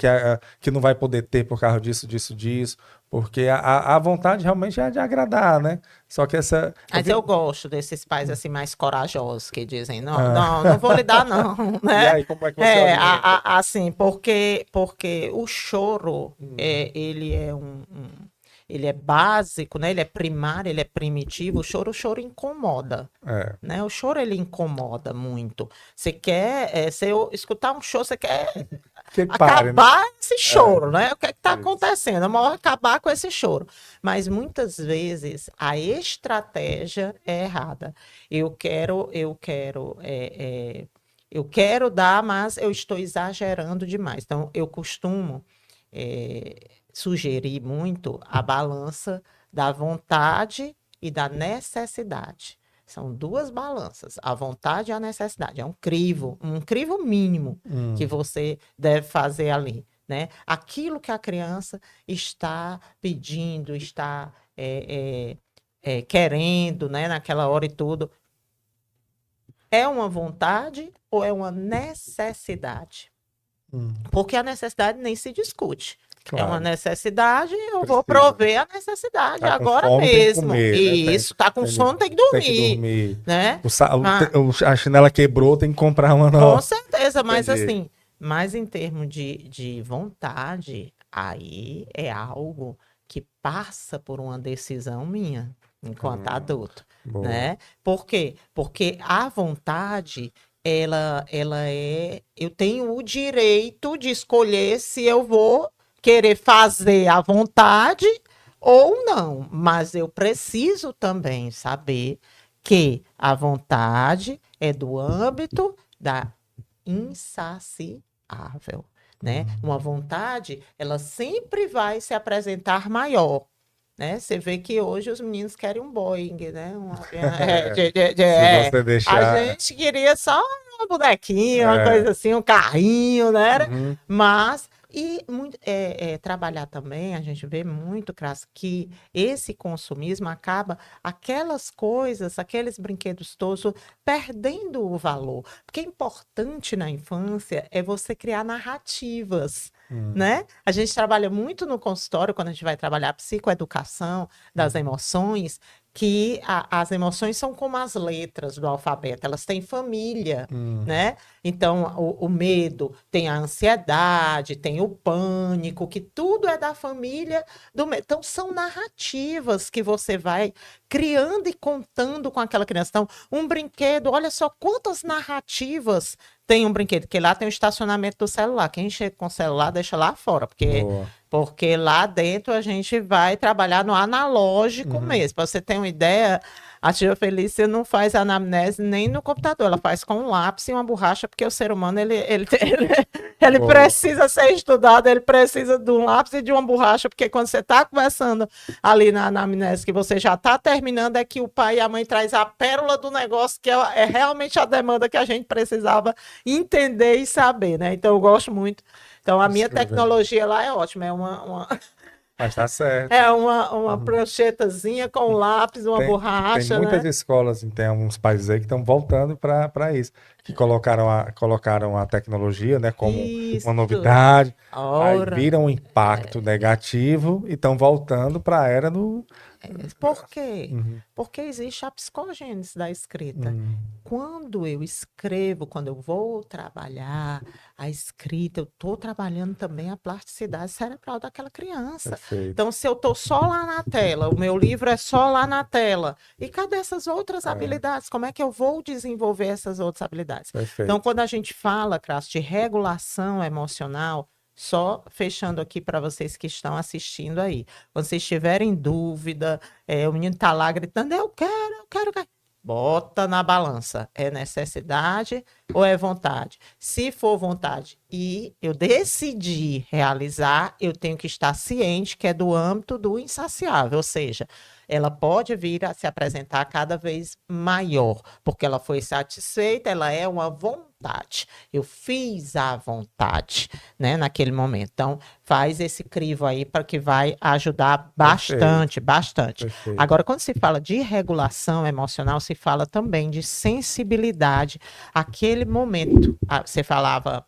que não vai poder ter por causa disso, disso, disso, porque a vontade realmente é de agradar, né? Só que eu Mas vi, eu gosto desses pais assim mais corajosos que dizem, não, ah, não, não vou lhe dar não, e né? aí, como é que você orienta? Assim, porque o choro, Hum, ele é ele é básico, né? Ele é primário, ele é primitivo. O choro incomoda, é, né? O choro ele incomoda muito. Você quer, se eu escutar um choro, você quer que pare, né? acabar esse É, choro, né? O que é que está isso. acontecendo? É melhor acabar com esse choro. Mas muitas vezes a estratégia é errada. Eu quero dar, mas eu estou exagerando demais. Então, eu costumo sugerir muito a balança da vontade e da necessidade. São duas balanças, a vontade e a necessidade. É um crivo mínimo que Hum, você deve fazer ali, né? Aquilo que a criança está pedindo, está querendo, né? Naquela hora e tudo, é uma vontade ou é uma necessidade? hum, Porque a necessidade nem se discute. É uma claro, necessidade, eu vou precisa, né? prover a necessidade Tá com agora fome, tem que mesmo. comer, né? E isso, tá com Tem, sono, tem que tem que dormir, dormir. né? O Mas, a chinela quebrou, tem que comprar uma com nova. certeza, mas Entendi. assim, mas em termos de vontade, aí é algo que passa por uma decisão minha, enquanto Hum, adulto, boa. né? Por quê? Porque a vontade, eu tenho o direito de escolher se eu vou querer fazer à vontade ou não, mas eu preciso também saber que a vontade é do âmbito da insaciável, né? Uma Hum. vontade, ela sempre vai se apresentar maior, né? Você vê que hoje os meninos querem um Boeing, né? Se você A deixar. gente queria só uma bonequinha, uma É, coisa assim, um carrinho, né? uhum, Mas trabalhar também, a gente vê muito, Cras, que esse consumismo acaba aquelas coisas, aqueles brinquedos todos, perdendo o valor. Porque é importante na infância é você criar narrativas. hum, Né? A gente trabalha muito no consultório, quando a gente vai trabalhar a psicoeducação das uhum, emoções, que as emoções são como as letras do alfabeto, elas têm família, hum, né? Então, o medo tem a ansiedade, tem o pânico, que tudo é da família do medo. Então, são narrativas que você vai criando e contando com aquela criança. Então, um brinquedo, olha só quantas narrativas tem um brinquedo, porque lá tem o estacionamento do celular. Quem chega com o celular, deixa lá fora, boa. porque lá dentro a gente vai trabalhar no analógico Uhum. mesmo. Para você ter uma ideia, a tia Felícia não faz anamnese nem no computador, ela faz com um lápis e uma borracha, porque o ser humano, Ele Boa. precisa ser estudado, ele precisa de um lápis e de uma borracha, porque quando você está conversando ali na anamnese, que você já está terminando, é que o pai e a mãe traz a pérola do negócio, que é realmente a demanda que a gente precisava entender e saber, né? Então, eu gosto muito. Então, a minha Escrevendo. tecnologia lá é ótima, é Mas tá certo. é uma Uhum. pranchetazinha com lápis, uma Tem borracha, muitas né? escolas, tem alguns países aí que estão voltando para isso, que colocaram a tecnologia, né, como uma Isso. novidade, aí Ora. viram um impacto negativo e estão voltando para a era do. Por quê? Uhum, Porque existe a psicogênese da escrita. uhum, Quando eu escrevo, quando eu vou trabalhar a escrita, eu estou trabalhando também a plasticidade cerebral daquela criança. perfeito. Então, se eu estou só lá na tela, o meu livro é só lá na tela, e cadê essas outras É, habilidades? Como é que eu vou desenvolver essas outras habilidades? Então, perfeito. quando a gente fala, Crasso, de regulação emocional, só fechando aqui para vocês que estão assistindo aí. Quando vocês tiverem dúvida, o menino está lá gritando, eu quero, eu quero. Bota na balança. É necessidade ou é vontade? Se for vontade e eu decidi realizar, eu tenho que estar ciente que é do âmbito do insaciável, ou seja, ela pode vir a se apresentar cada vez maior, porque ela foi satisfeita, ela é uma vontade. Eu fiz a vontade, né, naquele momento. Então, faz esse crivo aí para que vai ajudar Perfeito, bastante, bastante. perfeito. Agora, quando se fala de regulação emocional, se fala também de sensibilidade àquele momento. Você falava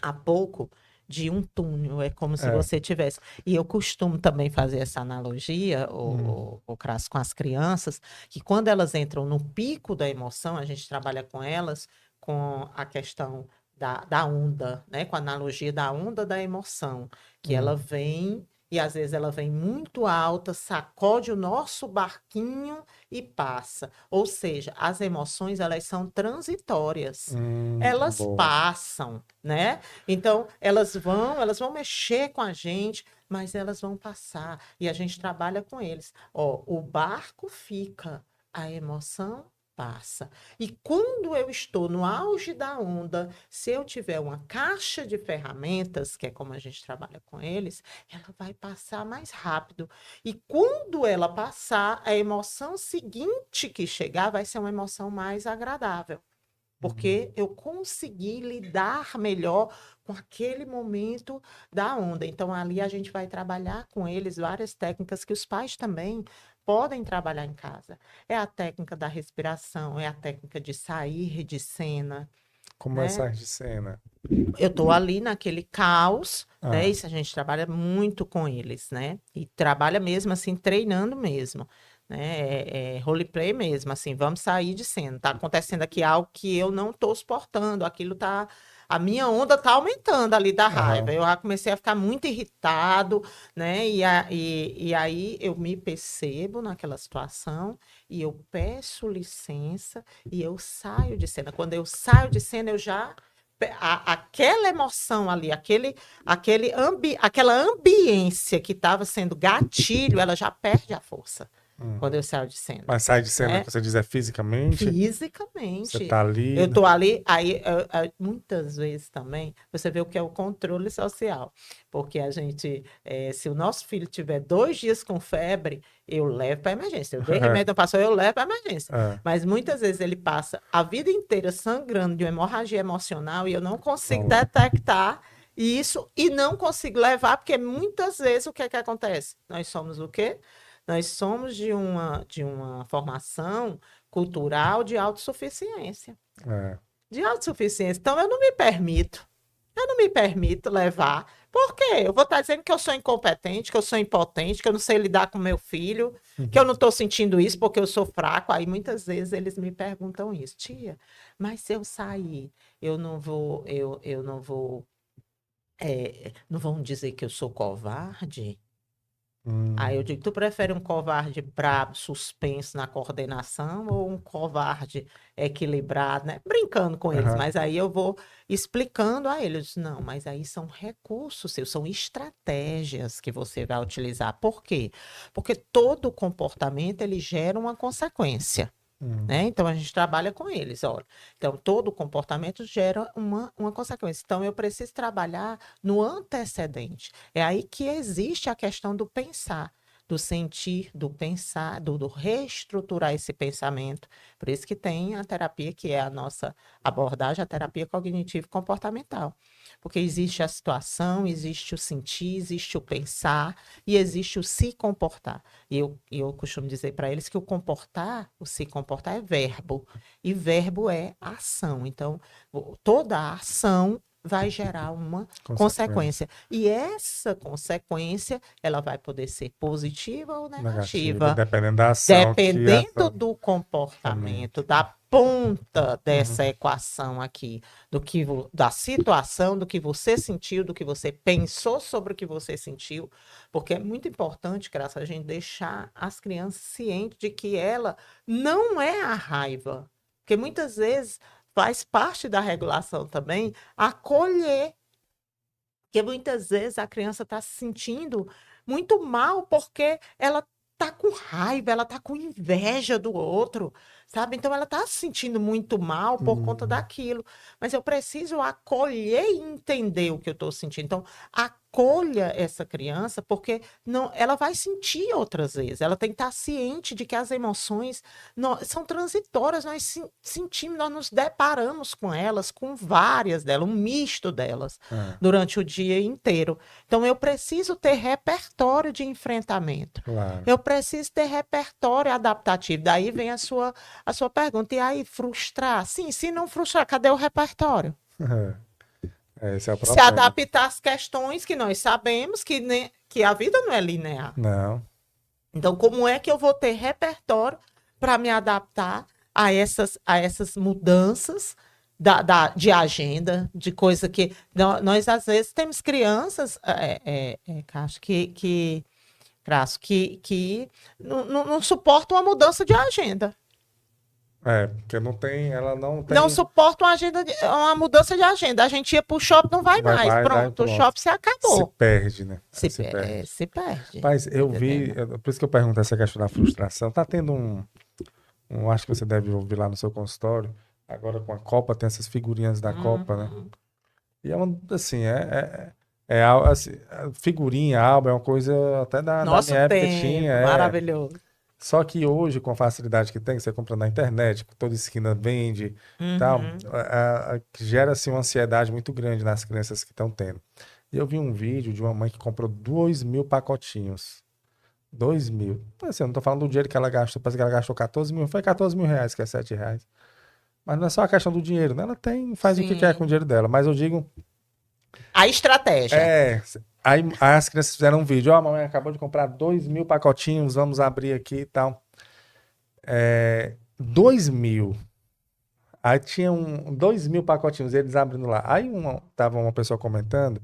há pouco de um túnel, é como se É. você tivesse. E eu costumo também fazer essa analogia, Hum, o Crasso, com as crianças, que quando elas entram no pico da emoção, a gente trabalha com elas com a questão da onda, né? Com a analogia da onda da emoção, que ela hum, vem. E às vezes ela vem muito alta, sacode o nosso barquinho e passa. Ou seja, as emoções elas são transitórias. Elas boa. passam, né? Então, elas vão mexer com a gente, mas elas vão passar e a gente trabalha com eles. Ó, o barco fica, a emoção passa. E quando eu estou no auge da onda, se eu tiver uma caixa de ferramentas, que é como a gente trabalha com eles, ela vai passar mais rápido. E quando ela passar, a emoção seguinte que chegar vai ser uma emoção mais agradável Hum, porque eu consegui lidar melhor com aquele momento da onda. Então, ali a gente vai trabalhar com eles várias técnicas que os pais também podem trabalhar em casa. É a técnica da respiração, é a técnica de sair de cena, como né? essa de cena? Eu estou ali naquele caos, né? Ah, Isso a gente trabalha muito com eles, né? E trabalha mesmo assim, treinando mesmo, né? É roleplay mesmo, assim, vamos sair de cena. Tá acontecendo aqui algo que eu não estou suportando, aquilo tá. A minha onda tá aumentando ali da raiva. aham. Eu já comecei a ficar muito irritado, né? E aí eu me percebo naquela situação e eu peço licença e eu saio de cena. Quando eu saio de cena, eu já aquela emoção ali, aquela ambiência que estava sendo gatilho, ela já perde a força Hum. quando eu saio de cena, Mas sai de cena né? que você diz é fisicamente? Você Fisicamente. tá ali, Eu né? tô ali, aí muitas vezes também você vê o que é o controle social, porque a gente, se o nosso filho tiver 2 dias com febre, eu levo para emergência. Eu dei remédio, não passou, eu levo para emergência. É, Mas muitas vezes ele passa a vida inteira sangrando de uma hemorragia emocional e eu não consigo não leva. detectar isso e não consigo levar, porque muitas vezes o que é que acontece? Nós somos o quê? Nós somos de uma formação cultural de autossuficiência. É. De autossuficiência. Então, eu não me permito levar. Por quê? Eu vou estar dizendo que eu sou incompetente, que eu sou impotente, que eu não sei lidar com meu filho, que eu não estou sentindo isso porque eu sou fraco. Aí muitas vezes eles me perguntam isso, tia, mas se eu sair, eu não vou, não vão dizer que eu sou covarde? Aí eu Hum, digo, tu prefere um covarde brabo, suspenso na coordenação ou um covarde equilibrado, né? Brincando com eles, aham. mas aí eu vou explicando a eles. Eu disse, não, mas aí são recursos seus, são estratégias que você vai utilizar. Por quê? Porque todo comportamento ele gera uma consequência. né? Então, a gente trabalha com eles, olha. Então, todo comportamento gera uma consequência. Então, eu preciso trabalhar no antecedente. É aí que existe a questão do pensar, do sentir, do pensar, do reestruturar esse pensamento. Por isso que tem a terapia, que é a nossa abordagem, a terapia cognitivo-comportamental. Porque existe a situação, existe o sentir, existe o pensar e existe o se comportar. E eu costumo dizer para eles que o se comportar é verbo, e verbo é ação. Então, toda a ação vai gerar uma consequência. E essa consequência, ela vai poder ser positiva ou Negativa, negativa, dependendo da ação que a dependendo do comportamento, da ponta dessa equação aqui, da situação, do que você sentiu, do que você pensou sobre o que você sentiu, porque é muito importante, Graça, a gente deixar as crianças cientes de que ela não é a raiva, porque muitas vezes faz parte da regulação também acolher, porque muitas vezes a criança está se sentindo muito mal porque ela tá com raiva, ela tá com inveja do outro, sabe? Então ela tá se sentindo muito mal por conta daquilo. Mas eu preciso acolher e entender o que eu estou sentindo. Então, acolha essa criança, porque não, ela vai sentir outras vezes. Ela tem que estar ciente de que as emoções são transitórias, nós sentimos, nós nos deparamos com elas, com várias delas, um misto delas, durante o dia inteiro. Então, eu preciso ter repertório de enfrentamento. Claro. Eu preciso ter repertório adaptativo. Daí vem a sua pergunta. E aí, frustrar? Sim, se não frustrar, cadê o repertório? Esse é o Se problema. adaptar às questões que nós sabemos que a vida não é linear. Não. Então, como é que eu vou ter repertório para me adaptar a essas mudanças de agenda, de coisa que... Nós, às vezes, temos crianças, Cássio, que não suportam a mudança de agenda. Porque ela não tem... Não suportam uma mudança de agenda. A gente ia pro shopping, não vai mais. Pronto, o shopping se acabou. Se perde, né? Se perde. Mas eu vi, por isso que eu pergunto essa questão da frustração. Tá tendo acho que você deve ouvir lá no seu consultório, agora com a Copa, tem essas figurinhas da Copa, né? E é assim, assim, figurinha, álbum, é uma coisa até da minha época que tinha. Maravilhoso. Só que hoje, com a facilidade que tem, você compra na internet, toda esquina vende, tal, gera-se uma ansiedade muito grande nas crianças que estão tendo. E eu vi um vídeo de uma mãe que comprou 2.000 pacotinhos. 2.000. Assim, eu não tô falando do dinheiro que ela gastou, parece que ela gastou 14 mil, foi 14 mil reais, que é 7 reais. Mas não é só a questão do dinheiro, né? Ela faz o que quer com o dinheiro dela, mas eu digo... A estratégia. Aí as crianças fizeram um vídeo, a mamãe acabou de comprar 2.000 pacotinhos, vamos abrir aqui e tal. 2.000. Aí tinha 2.000 pacotinhos, eles abrindo lá. Aí tava uma pessoa comentando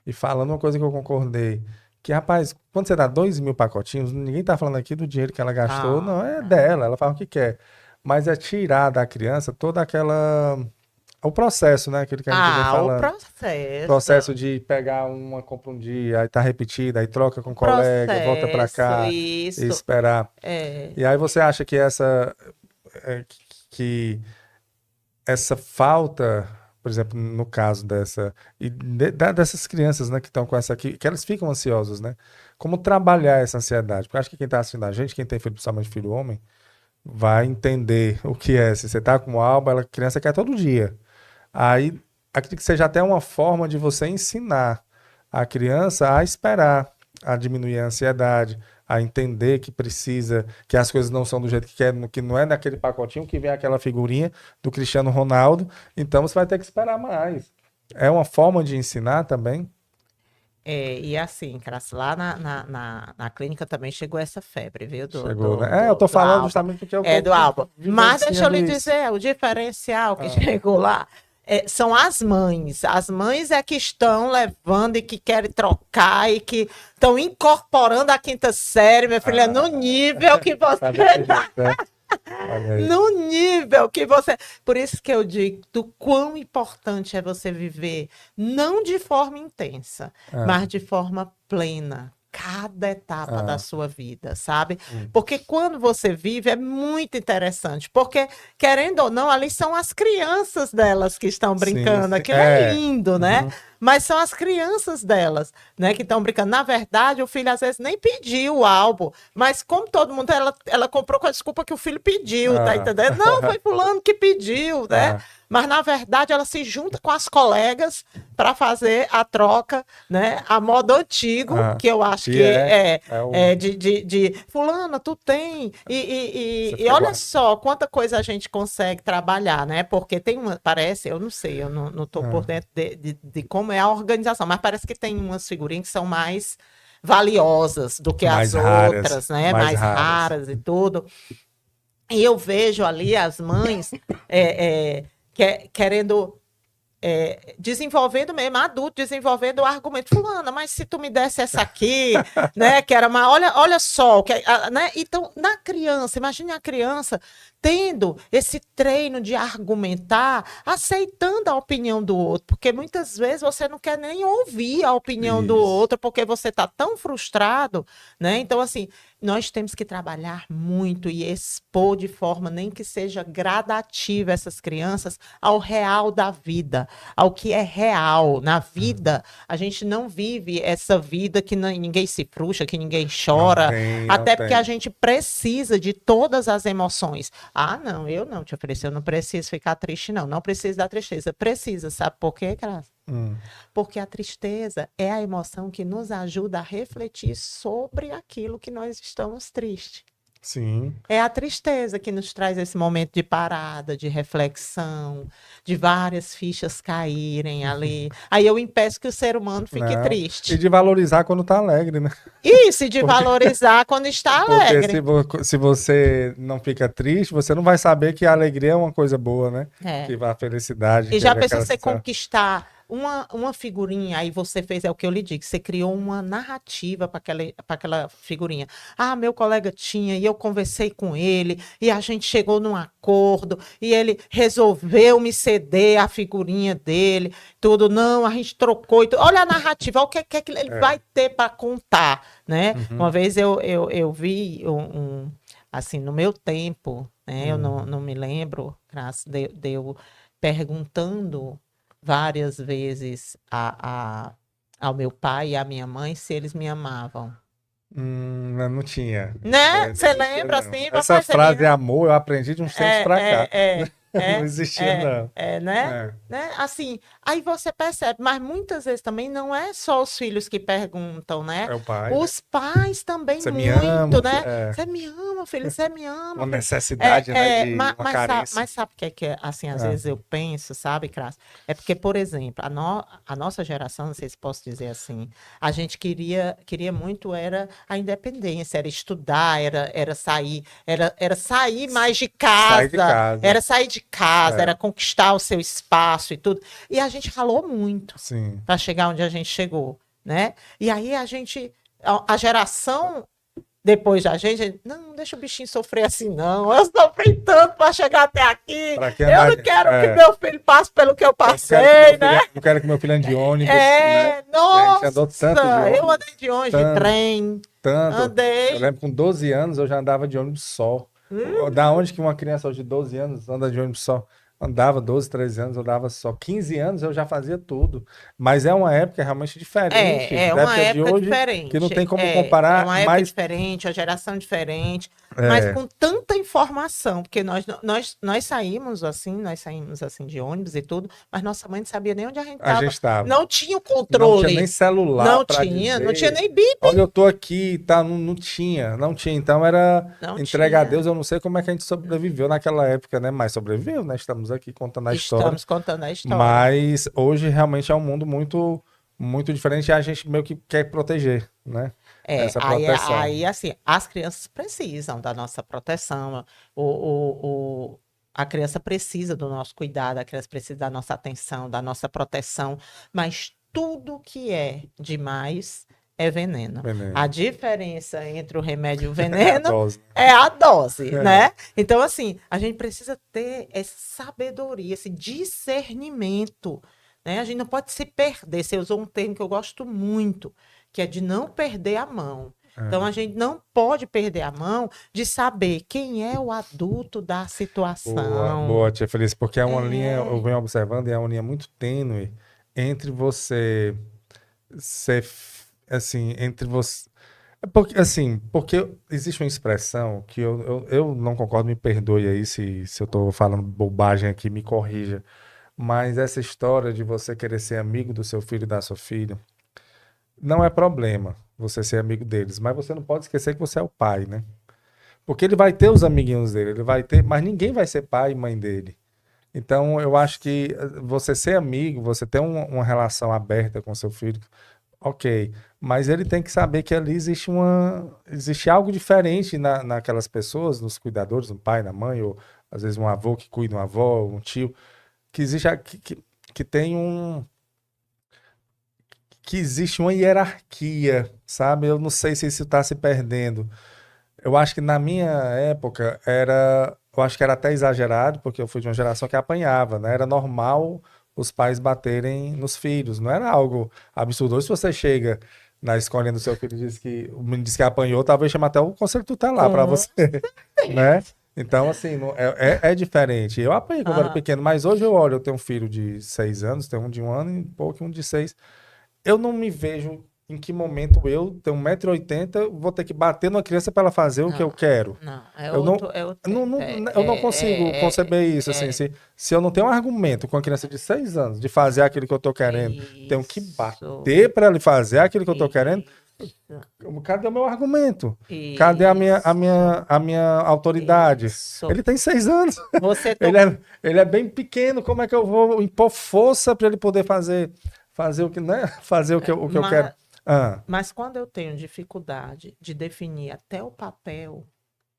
e falando uma coisa que eu concordei, que, rapaz, quando você dá 2.000 pacotinhos, ninguém tá falando aqui do dinheiro que ela gastou, não, é dela, ela fala o que quer. Mas é tirar da criança toda aquela... O processo, né? Aquilo que a gente vem falando. O processo de pegar compra um dia, aí tá repetida, aí troca com o colega, volta pra cá e esperar. E aí você acha que essa falta, por exemplo, no caso dessas crianças, né, que estão com essa aqui, que elas ficam ansiosas, né? Como trabalhar essa ansiedade? Porque eu acho que quem tá assistindo a gente, quem tem filho, principalmente filho homem, vai entender o que é. Se você tá com algo, a criança quer todo dia. Aí, acredito que seja até uma forma de você ensinar a criança a esperar, a diminuir a ansiedade, a entender que precisa, que as coisas não são do jeito que quer, que não é naquele pacotinho que vem aquela figurinha do Cristiano Ronaldo, então você vai ter que esperar mais. É uma forma de ensinar também. E assim, lá na clínica também chegou essa febre, viu? Chegou, né? Eu tô falando justamente porque eu tô... do álbum. Mas deixa eu lhe dizer, o diferencial que chegou lá são as mães. As mães é que estão levando e que querem trocar e que estão incorporando a quinta série, minha filha, no nível que você... No nível que você... Por isso que eu digo do quão importante é você viver, não de forma intensa, mas de forma plena, cada etapa da Ah, sua vida, sabe? Porque quando você vive é muito interessante, porque querendo ou não, ali são as crianças delas que estão sim, brincando. sim. Aquilo é É. lindo, né? Uhum. Mas são as crianças delas, né, que estão brincando. Na verdade, o filho às vezes nem pediu o álbum, mas como todo mundo, ela comprou com a desculpa que o filho pediu, tá Ah. entendendo? Não, foi fulano que pediu, né? Ah, Mas na verdade ela se junta com as colegas para fazer a troca, né? A modo antigo, ah. que eu acho Que que é o. é de fulana, tu tem. Você E fica olha guardando. só quanta coisa a gente consegue trabalhar, né? Porque tem uma, parece, eu não sei, eu não tô por Ah, dentro de como é a organização, mas parece que tem umas figurinhas que são mais valiosas do que as mais raras. outras, né? Mais Mais raras. raras e tudo. E eu vejo ali as mães querendo desenvolvendo mesmo, adulto, desenvolvendo o argumento, fulana, mas se tu me desse essa aqui, né, que era uma, olha só, né, então, na criança, imagine a criança tendo esse treino de argumentar, aceitando a opinião do outro, porque muitas vezes você não quer nem ouvir a opinião do Isso. outro, porque você está tão frustrado, né, então, assim, nós temos que trabalhar muito e expor de forma nem que seja gradativa essas crianças ao real da vida, ao que é real. Na vida, a gente não vive essa vida que ninguém se frustra, que ninguém Não chora, tem, não até porque a tem. gente precisa de todas as emoções. Ah, não, eu não te ofereci, eu não preciso ficar triste, não. Não preciso da tristeza. Precisa, sabe por quê, Graça? Hum, Porque a tristeza é a emoção que nos ajuda a refletir sobre aquilo que nós estamos tristes. sim. É a tristeza que nos traz esse momento de parada, de reflexão, de várias fichas caírem ali. Aí eu impeço que o ser humano fique Não. E triste. de valorizar quando tá alegre, né? Isso, e de Porque, valorizar quando está porque alegre. se você não fica triste, você não vai saber que a alegria é uma coisa boa, né? É. Que a felicidade, E que é já pensou aquela você sensação. conquistar uma figurinha, aí você fez, é o que eu lhe digo, você criou uma narrativa para aquela figurinha. Ah, meu colega tinha, e eu conversei com ele, e a gente chegou num acordo, e ele resolveu me ceder a figurinha dele, tudo. Não, a gente trocou e tudo. Olha a narrativa, olha o que ele É. vai ter para contar, né? Uma Uhum. vez eu vi assim, no meu tempo, né? Eu não me lembro, graças de eu perguntando várias vezes ao meu pai e à minha mãe se eles me amavam. Não tinha. Né? Não Você existia, lembra não. assim, Essa papai, você me frase amor eu aprendi de uns tempos pra cá. Não existia, não. né? É. Né? Assim, aí você percebe, mas muitas vezes também não é só os filhos que perguntam, né? É o pai, né? Os pais também Você me ama, muito, né? é Você me ama, filho, você me uma ama, filho. necessidade, né, de uma carência. Mas sabe o que é que, assim, às É. vezes eu penso, sabe, Cras? É porque, por exemplo, a nossa geração, não sei se posso dizer assim, a gente queria muito, era a independência, era estudar, era sair, era sair mais de Sair de casa, casa. era sair de casa, É. era conquistar o seu espaço e tudo. E a gente ralou muito Sim. para chegar onde a gente chegou, né? E aí a geração depois da gente, não deixa o bichinho sofrer assim, não. Eu sofri tanto para chegar até aqui. Pra que Eu andar não de... quero que É. meu filho passe pelo que eu Eu passei, né? não quero que meu filho ande de ônibus, né? E a gente andou tanto de Nossa, eu ônibus, andei de ônibus, de tanto, trem, tanto. Eu andei. lembro com 12 anos eu já andava de ônibus só. Da onde que uma criança hoje de 12 anos anda de ônibus só? Andava 12, 13 anos, eu andava só. 15 anos eu já fazia tudo. Mas é uma época realmente diferente É da uma época de época hoje, que não diferente. tem como É comparar, uma época mas diferente, uma geração diferente, mas é, com tanta informação, porque nós saímos assim de ônibus e tudo, mas nossa mãe não sabia nem onde a gente a gente estava. estava. Não tinha o Não tinha nem controle. celular Não para tinha, não tinha dizer, nem bip, olha, eu tô aqui, tá? Não, não tinha. Então era não entrega a tinha. Deus. Eu não sei como é que a gente sobreviveu naquela época, né? Mas sobreviveu, né? Estamos aqui contando a história. Estamos contando a história. Mas hoje realmente é um mundo muito, muito diferente e a gente meio que quer proteger, né? Essa proteção. Aí assim, as crianças precisam da nossa proteção, a criança precisa do nosso cuidado, a criança precisa da nossa atenção, da nossa proteção, mas tudo que é demais é veneno. A Veneno. diferença entre o remédio e o É a veneno dose. é a dose, É. né? Então, assim, a gente precisa ter essa sabedoria, esse discernimento, né? A gente não pode se perder. Você usou um termo que eu gosto muito, que é de não perder a mão. Então, a gente não pode perder a mão de saber quem é o adulto da situação. Boa, tia Feliz, porque é uma linha, eu venho observando, e é uma linha muito tênue entre você ser, assim, entre você... Porque existe uma expressão que eu não concordo, me perdoe aí se eu tô falando bobagem aqui, me corrija, mas essa história de você querer ser amigo do seu filho e da sua filha, não é problema você ser amigo deles, mas você não pode esquecer que você é o pai, né? Porque ele vai ter os amiguinhos dele, ele vai ter, mas ninguém vai ser pai e mãe dele. Então, eu acho que você ser amigo, você ter uma relação aberta com seu filho, ok. Mas ele tem que saber que ali existe algo diferente naquelas pessoas, nos cuidadores, no pai, na mãe, ou às vezes um avô que cuida, uma avó, um tio, que existe, que tem que existe uma hierarquia, sabe? Eu não sei se isso está se perdendo. Eu acho que na minha época eu acho que era até exagerado, porque eu fui de uma geração que apanhava, né? Era normal os pais baterem nos filhos, não era algo absurdo. Hoje, se você chega na escolinha do seu filho e diz que o menino diz que apanhou, talvez chame até o conselho tutelar para você, né? Então, assim, é diferente. Eu apanhei quando era pequeno, mas hoje eu olho, eu tenho um filho de 6 anos, tenho um de 1 ano e pouco, e um de 6. Eu não me vejo em que momento eu, tenho 1,80 m, vou ter que bater numa criança para ela fazer o que eu quero. Não, é Eu outro, eu não consigo conceber isso, assim, se eu não tenho um argumento com a criança de 6 anos de fazer aquilo que eu tô querendo, tenho que bater para ele fazer aquilo que eu tô querendo, cadê o meu argumento? Cadê a minha autoridade? Ele tem 6 anos. Ele é bem pequeno, como é que eu vou impor força para ele poder fazer o que, né? Fazer o que eu quero? Mas quando eu tenho dificuldade de definir até o papel,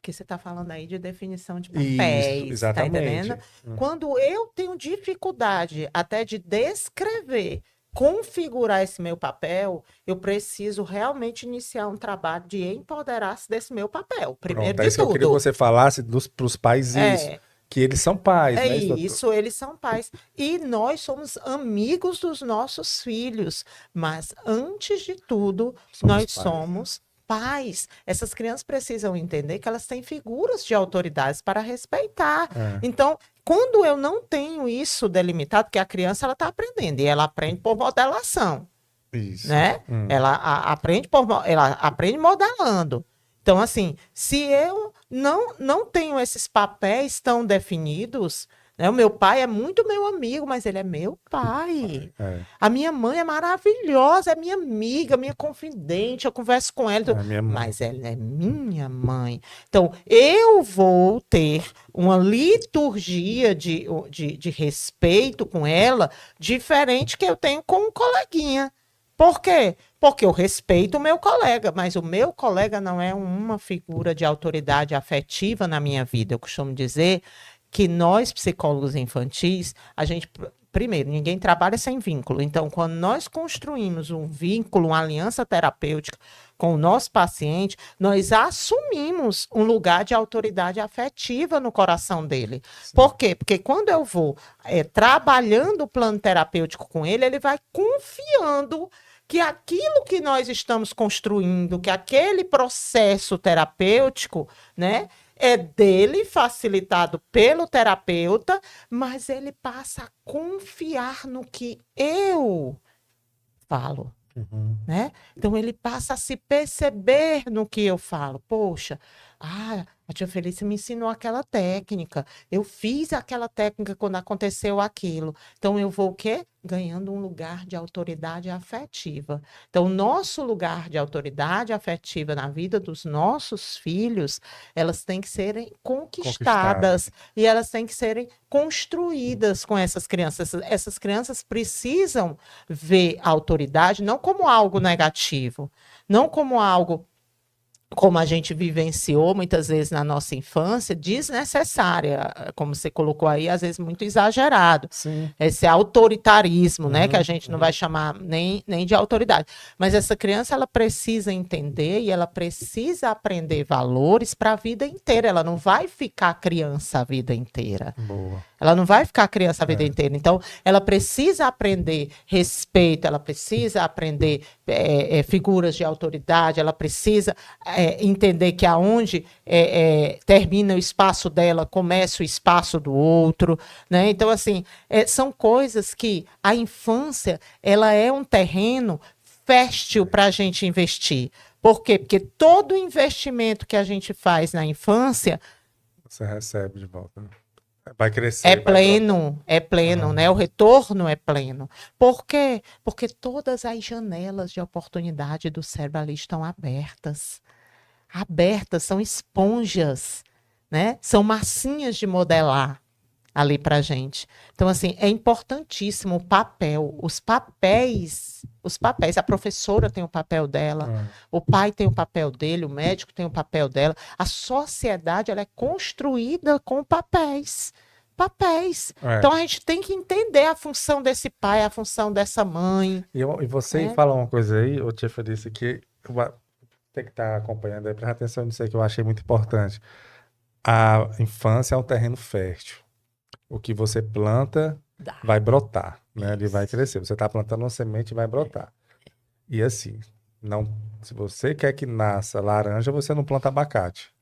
que você está falando aí de definição de papéis, isso, exatamente. Tá entendendo? Quando eu tenho dificuldade até de descrever, configurar esse meu papel, eu preciso realmente iniciar um trabalho de empoderar-se desse meu papel. Primeiro Pronto, é isso que eu queria que você falasse para os pais isso. Que eles são pais, né? Isso, eles são pais. E nós somos amigos dos nossos filhos. Mas, antes de tudo, nós somos pais. Essas crianças precisam entender que elas têm figuras de autoridades para respeitar. Então, quando eu não tenho isso delimitado, porque a criança ela está aprendendo, e ela aprende por modelação. Isso. Né? Ela aprende modelando. Então, assim, se eu não tenho esses papéis tão definidos, né? O meu pai é muito meu amigo, mas ele é meu pai. A minha mãe é maravilhosa, é minha amiga, minha confidente, eu converso com ela, mas ela é minha mãe. Então, eu vou ter uma liturgia de respeito com ela diferente que eu tenho com um coleguinha. Por quê? Porque eu respeito o meu colega, mas o meu colega não é uma figura de autoridade afetiva na minha vida. Eu costumo dizer que nós, psicólogos infantis, a gente, primeiro, ninguém trabalha sem vínculo. Então, quando nós construímos um vínculo, uma aliança terapêutica com o nosso paciente, nós assumimos um lugar de autoridade afetiva no coração dele. Sim. Por quê? Porque quando eu vou trabalhando o plano terapêutico com ele, ele vai confiando que aquilo que nós estamos construindo, que aquele processo terapêutico, né, é dele, facilitado pelo terapeuta, mas ele passa a confiar no que eu falo. Né? Então, ele passa a se perceber no que eu falo. Poxa, a tia Felícia me ensinou aquela técnica. Eu fiz aquela técnica quando aconteceu aquilo. Então, eu vou o quê? Ganhando um lugar de autoridade afetiva. Então, o nosso lugar de autoridade afetiva na vida dos nossos filhos, elas têm que serem conquistadas. E elas têm que serem construídas com essas crianças. Essas crianças precisam ver a autoridade não como algo negativo, não como algo como a gente vivenciou muitas vezes na nossa infância, desnecessária, como você colocou aí, às vezes muito exagerado. Sim. Esse autoritarismo, né, que a Uhum, gente não vai chamar nem de autoridade. Mas essa criança, ela precisa entender e ela precisa aprender valores para a vida inteira. Ela não vai ficar criança a vida inteira. boa. Ela não vai ficar criança a vida É. inteira. Então, ela precisa aprender respeito, ela precisa aprender figuras de autoridade, ela precisa entender que aonde termina o espaço dela, começa o espaço do outro, né? Então, assim, são coisas que a infância, ela é um terreno fértil para a gente investir. Por quê? Porque todo investimento que a gente faz na infância Você recebe de volta, né? Vai crescer, vai brotar. é pleno, né? O retorno é pleno. Por quê? Porque todas as janelas de oportunidade do cérebro ali estão abertas. Abertas, são esponjas, né? São massinhas de modelar ali para gente. Então, assim, é importantíssimo o papel, os papéis. A professora tem o papel dela, o pai tem o papel dele, o médico tem o papel dela. A sociedade, ela é construída com papéis. Papéis. Então, a gente tem que entender a função desse pai, a função dessa mãe. E você fala uma coisa aí, ô Tia Felícia, que tem que estar acompanhando aí, presta atenção nisso aí que eu achei muito importante. A infância é um terreno fértil. O que você planta vai brotar, né? Ele vai crescer. Você está plantando uma semente e vai brotar. E assim, se você quer que nasça laranja, você não planta abacate.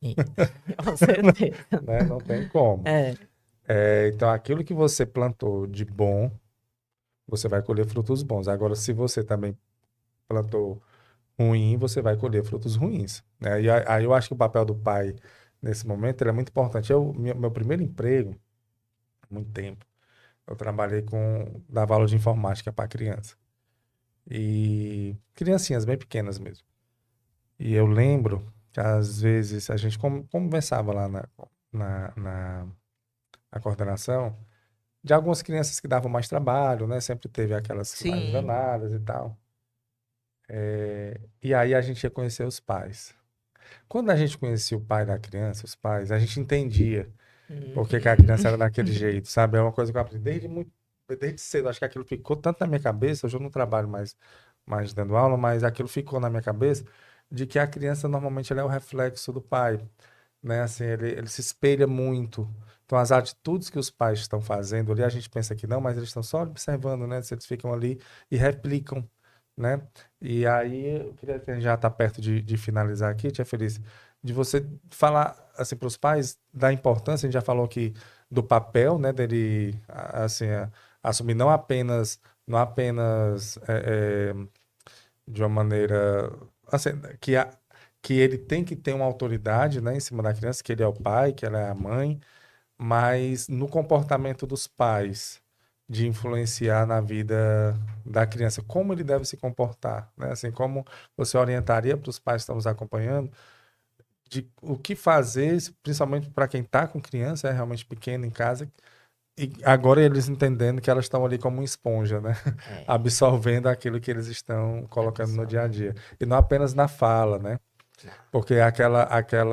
Com certeza. Né? Não tem como. Então, aquilo que você plantou de bom, você vai colher frutos bons. Agora, se você também plantou ruim, você vai colher frutos ruins. Né? E aí eu acho que o papel do pai, nesse momento, ele é muito importante. Meu primeiro emprego, há muito tempo, eu trabalhei dava aula de informática para criança. E criancinhas bem pequenas mesmo. E eu lembro que às vezes a gente conversava lá na coordenação de algumas crianças que davam mais trabalho, né? Sempre teve aquelas mais danadas e tal. E aí a gente ia conhecer os pais. Quando a gente conhecia o pai da criança, os pais, a gente entendia por que a criança era daquele jeito, sabe? É uma coisa que eu aprendi desde cedo. Acho que aquilo ficou tanto na minha cabeça. Hoje eu não trabalho mais dando aula, mas aquilo ficou na minha cabeça de que a criança normalmente ela é o reflexo do pai, né? Assim, ele se espelha muito. Então, as atitudes que os pais estão fazendo ali, a gente pensa que não, mas eles estão só observando, né? Eles ficam ali e replicam, né? E aí, eu queria que a gente já está perto de finalizar aqui, Tia Feliz, de você falar assim para os pais da importância, a gente já falou aqui do papel, né? Dele, assim, assumir não apenas de uma maneira assim, que ele tem que ter uma autoridade, né, em cima da criança, que ele é o pai, que ela é a mãe, mas no comportamento dos pais, de influenciar na vida da criança, como ele deve se comportar, né? Assim, como você orientaria para os pais que estão nos acompanhando, de o que fazer, principalmente para quem está com criança, é realmente pequeno em casa, e agora eles entendendo que elas estão ali como uma esponja, né? Absorvendo aquilo que eles estão colocando no dia a dia. E não apenas na fala, né? Porque aquela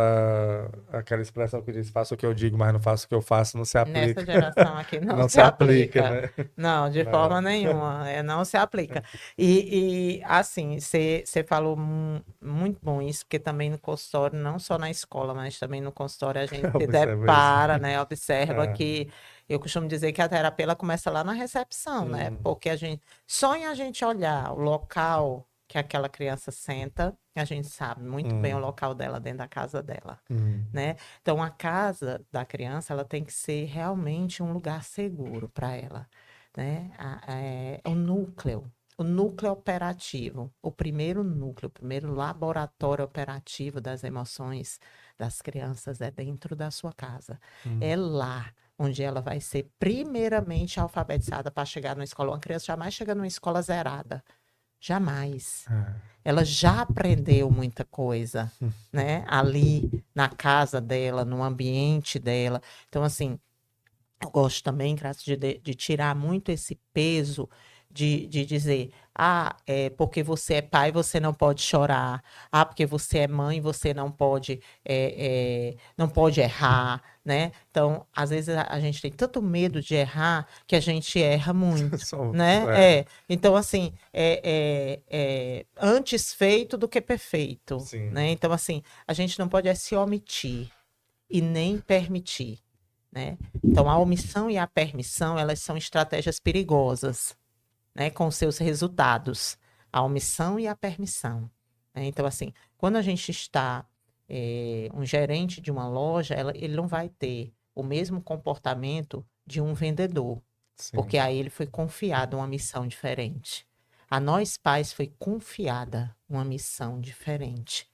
expressão que diz, faço o que eu digo, mas não faço o que eu faço, não se aplica. Nessa geração aqui não Não se se aplica, aplica. né? Não, de Não. forma nenhuma. Não se aplica. E assim, você falou muito bom isso, porque também no consultório, não só na escola, mas também no consultório a gente se Observa depara, isso. né? Observa que eu costumo dizer que a terapia ela começa lá na recepção, né? Porque só em a gente olhar o local que aquela criança senta, a gente sabe muito bem o local dela dentro da casa dela, né? Então, a casa da criança, ela tem que ser realmente um lugar seguro para ela, né? O núcleo operativo, o primeiro laboratório operativo das emoções das crianças é dentro da sua casa. É lá onde ela vai ser primeiramente alfabetizada para chegar na escola. Uma criança jamais chega numa escola zerada. Jamais. Ela já aprendeu muita coisa, né? Ali na casa dela, no ambiente dela. Então, assim, eu gosto também, Graça, de tirar muito esse peso de dizer, porque você é pai, você não pode chorar. Porque você é mãe, você não pode errar, né? Então, às vezes a gente tem tanto medo de errar que a gente erra muito, né? Então, assim, antes feito do que perfeito, Sim. né? Então, assim, a gente não pode se omitir e nem permitir, né? Então, a omissão e a permissão, elas são estratégias perigosas, né, com seus resultados, a omissão e a permissão, né? Então, assim, quando a gente está um gerente de uma loja, ele não vai ter o mesmo comportamento de um vendedor, porque aí ele foi confiado uma missão diferente. A nós pais foi confiada uma missão diferente,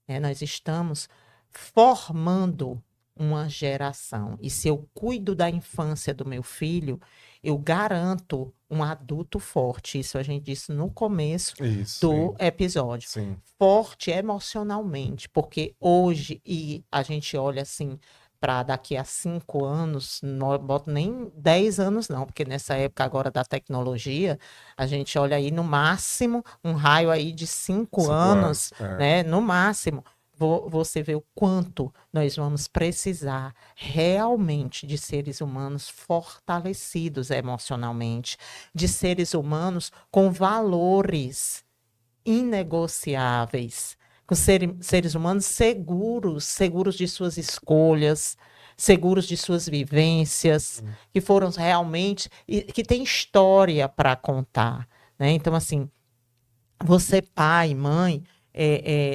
né? Nós estamos formando uma geração. E se eu cuido da infância do meu filho, eu garanto um adulto forte. Isso a gente disse no começo do episódio. Sim. Forte emocionalmente, porque hoje, e a gente olha assim, para daqui a 5 anos, não boto nem 10 anos não, porque nessa época agora da tecnologia, a gente olha aí no máximo, um raio aí de 5 anos, né? No máximo. Você vê o quanto nós vamos precisar realmente de seres humanos fortalecidos emocionalmente, de seres humanos com valores inegociáveis, com seres humanos seguros de suas escolhas, seguros de suas vivências, que foram realmente, que tem história para contar, né? Então, assim, você pai, mãe,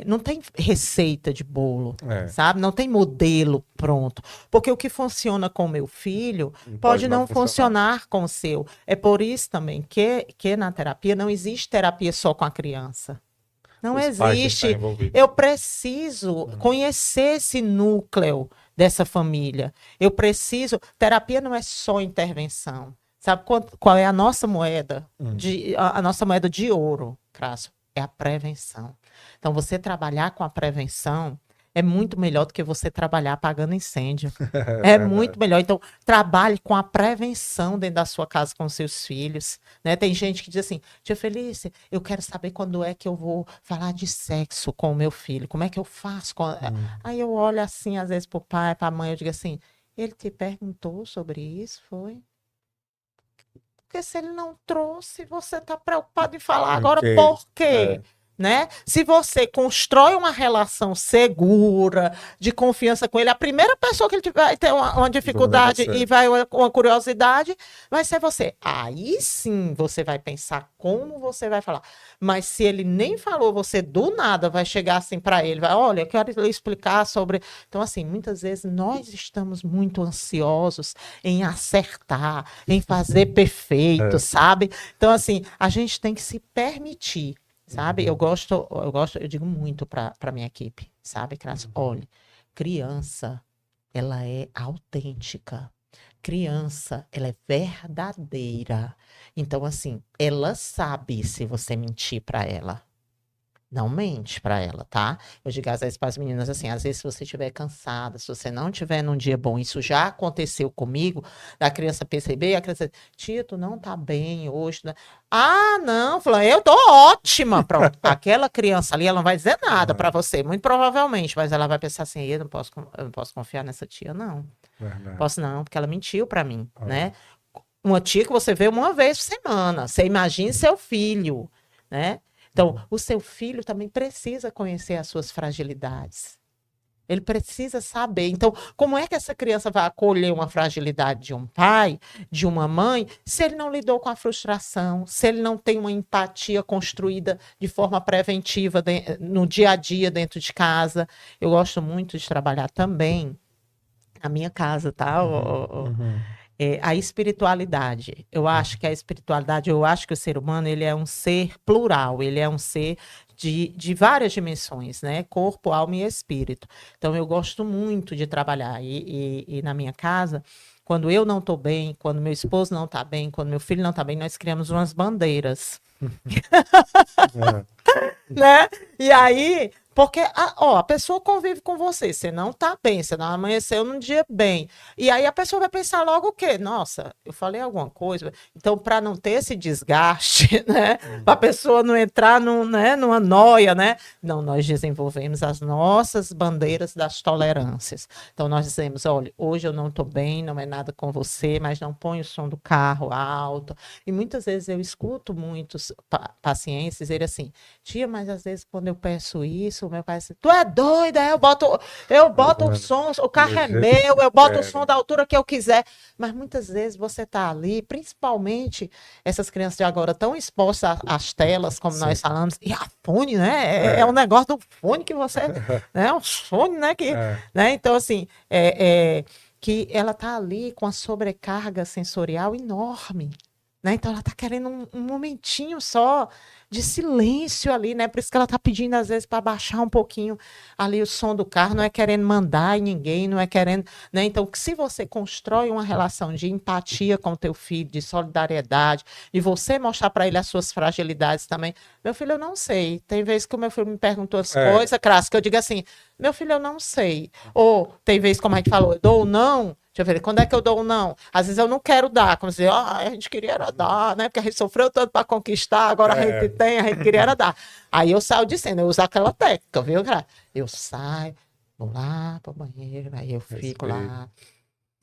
não tem receita de bolo, sabe? Não tem modelo pronto. Porque o que funciona com o meu filho pode não funcionar com o seu. É por isso também que na terapia não existe terapia só com a criança. Não existe. Eu preciso conhecer esse núcleo dessa família. Eu preciso... Terapia não é só intervenção. Sabe qual é a nossa moeda? A nossa moeda de ouro, Crasso? É a prevenção. Então, você trabalhar com a prevenção é muito melhor do que você trabalhar apagando incêndio. É muito melhor. Então, trabalhe com a prevenção dentro da sua casa com seus filhos, né? Tem gente que diz assim, tia Felícia, eu quero saber quando é que eu vou falar de sexo com o meu filho. Como é que eu faço? Aí eu olho assim, às vezes, para o pai, para a mãe, eu digo assim, ele te perguntou sobre isso, foi? Porque se ele não trouxe, você está preocupado em falar agora por quê? Né? Se você constrói uma relação segura, de confiança com ele, a primeira pessoa que ele vai ter uma dificuldade e vai uma curiosidade, vai ser você. Aí sim você vai pensar como você vai falar. Mas se ele nem falou, você do nada vai chegar assim para ele, vai, olha, eu quero lhe explicar sobre... Então, assim, muitas vezes nós estamos muito ansiosos em acertar, em fazer perfeito, sabe? Então, assim, a gente tem que se permitir. Sabe? Eu digo muito para minha equipe, sabe, Crasso? Olha, criança, ela é autêntica. Criança, ela é verdadeira. Então, assim, ela sabe se você mentir para ela. Não mente para ela, tá? Eu digo às vezes para as meninas assim, às vezes se você estiver cansada, se você não estiver num dia bom, isso já aconteceu comigo, da criança perceber, a criança diz, tia, tu não tá bem hoje, né? Não, falou, eu tô ótima, pronto. Aquela criança ali, ela não vai dizer nada para você, muito provavelmente, mas ela vai pensar assim, eu não posso confiar nessa tia, não. Não posso não, porque ela mentiu para mim, né? Uma tia que você vê uma vez por semana, você imagine seu filho, né? Então, o seu filho também precisa conhecer as suas fragilidades. Ele precisa saber. Então, como é que essa criança vai acolher uma fragilidade de um pai, de uma mãe, se ele não lidou com a frustração, se ele não tem uma empatia construída de forma preventiva no dia a dia dentro de casa? Eu gosto muito de trabalhar também na minha casa, tá? A espiritualidade. Eu acho que o ser humano, ele é um ser plural, ele é um ser de várias dimensões, né? Corpo, alma e espírito. Então, eu gosto muito de trabalhar. E na minha casa, quando eu não estou bem, quando meu esposo não está bem, quando meu filho não está bem, nós criamos umas bandeiras. Né? E aí, Porque a pessoa convive com você, você não tá bem, você não amanheceu num dia bem. E aí a pessoa vai pensar logo o quê? Nossa, eu falei alguma coisa. Então, para não ter esse desgaste, né? Para a pessoa não entrar numa noia, né? Não, nós desenvolvemos as nossas bandeiras das tolerâncias. Então, nós dizemos, olha, hoje eu não estou bem, não é nada com você, mas não põe o som do carro alto. E muitas vezes eu escuto muitos pacientes dizer assim, tia, mas às vezes quando eu peço isso, o meu pai diz, tu é doida, eu boto o som, o carro é meu, eu boto o som da altura que eu quiser. Mas muitas vezes você está ali, principalmente essas crianças de agora tão expostas às telas, como nós falamos, e a fone, né? É um negócio do fone que você, né? Um fone, né? Né? Então, assim, que ela está ali com a sobrecarga sensorial enorme. Né? Então ela está querendo um momentinho só de silêncio ali, né? Por isso que ela está pedindo às vezes para baixar um pouquinho ali o som do carro, não é querendo mandar em ninguém, não é querendo, né? Então, se você constrói uma relação de empatia com o teu filho, de solidariedade, e você mostrar para ele as suas fragilidades também, meu filho, eu não sei. Tem vezes que o meu filho me perguntou as coisas, Crasso, que eu digo assim, meu filho, eu não sei. Ou tem vezes, como a gente falou, eu dou ou não. Deixa eu ver, quando é que eu dou um não? Às vezes eu não quero dar, como dizer, a gente queria era dar, né? Porque a gente sofreu tanto para conquistar, agora a gente queria era dar. Aí eu saio de cena, eu uso aquela técnica, viu, cara? Eu saio, vou lá para o banheiro, aí eu fico lá,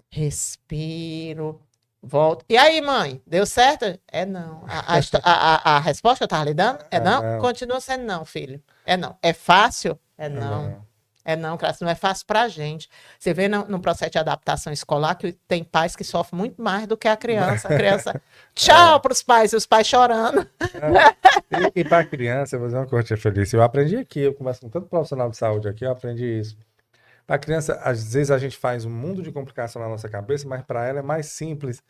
respiro, volto. E aí, mãe, deu certo? É não. A resposta que eu estava lhe dando é não? Continua sendo não, filho. É não. É fácil? É não. É não, Clássico, não é fácil para a gente. Você vê no processo de adaptação escolar que tem pais que sofrem muito mais do que a criança. A criança, tchau para os pais, e os pais chorando. E para a criança, eu vou dizer uma coisa, tia Feliz. Eu aprendi aqui, eu converso com tanto profissional de saúde aqui, eu aprendi isso. Para a criança, às vezes a gente faz um mundo de complicação na nossa cabeça, mas para ela é mais simples.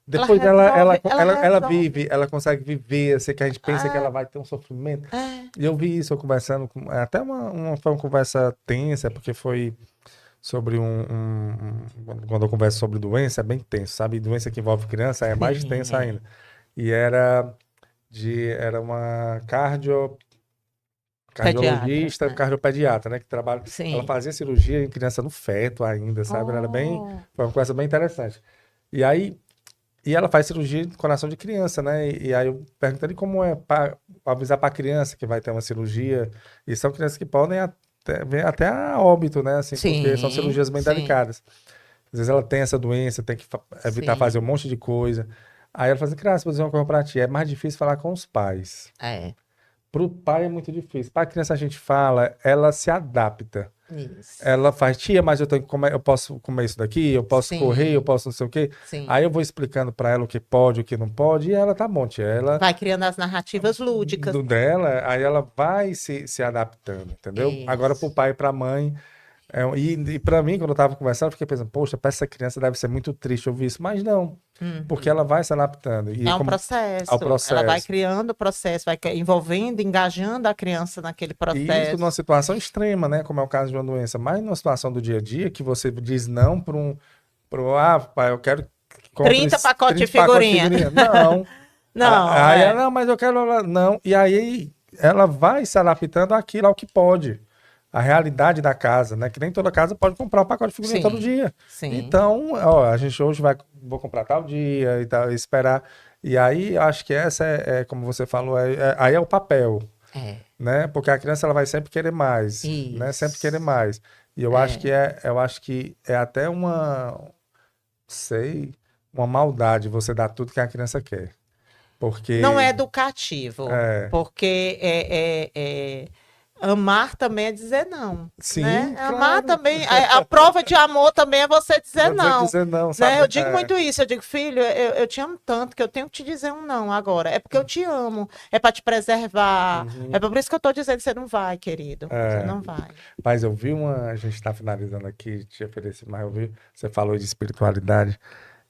Depois ela vive, ela consegue viver, assim, que a gente pensa que ela vai ter um sofrimento. E eu vi isso, eu conversando com. Até foi uma conversa tensa, porque foi sobre quando eu converso sobre doença, é bem tenso, sabe? Doença que envolve criança é mais tensa ainda. E era uma cardiologista, cardiopediatra, né? Que trabalha. Ela fazia cirurgia em criança no feto ainda, sabe? Ela foi uma coisa bem interessante. E aí. E ela faz cirurgia de coração de criança, né? E aí eu perguntei como é para avisar para a criança que vai ter uma cirurgia. E são crianças que podem até a óbito, né? Assim, porque são cirurgias bem delicadas. Às vezes ela tem essa doença, tem que evitar fazer um monte de coisa. Aí ela fala assim, criança, vou dizer uma coisa para ti. É mais difícil falar com os pais. Para o pai é muito difícil. Para a criança a gente fala, ela se adapta. Isso. Ela faz, tia, mas eu posso comer isso daqui, eu posso correr, eu posso não sei o quê. Aí eu vou explicando para ela o que pode, o que não pode, e ela tá bom, tia. Ela vai criando as narrativas lúdicas. Dela, aí ela vai se adaptando, entendeu? Isso. Agora pro pai e pra mãe. E para mim, quando eu tava conversando, eu fiquei pensando, poxa, para essa criança deve ser muito triste ouvir isso, mas não, porque ela vai se adaptando. E um processo. Ela vai criando o processo, vai envolvendo, engajando a criança naquele processo. E isso numa situação extrema, né? Como é o caso de uma doença, mas numa situação do dia a dia, que você diz não pai, eu quero 30 pacotes de figurinha. Não. Não. Aí ela, não, mas eu quero. Não. E aí ela vai se adaptando àquilo, ao que pode. A realidade da casa, né? Que nem toda casa pode comprar um pacote de figurinha todo dia. Então, a gente hoje vou comprar tal dia e tal, esperar. E aí, acho que essa como você falou, aí é o papel. Né? Porque a criança ela vai sempre querer mais, né? Sempre querer mais. E eu acho que é até uma maldade você dar tudo que a criança quer. Porque não é educativo. Porque amar também é dizer não. Sim, né? Claro. Amar também, a prova de amor também é você dizer não. Sabe? Né? Eu digo muito isso, eu digo, filho, eu te amo tanto que eu tenho que te dizer um não agora. É porque eu te amo, é para te preservar. É por isso que eu tô dizendo, você não vai, querido. Você não vai. Mas eu vi a gente está finalizando aqui, te ofereci, mas eu vi, você falou de espiritualidade,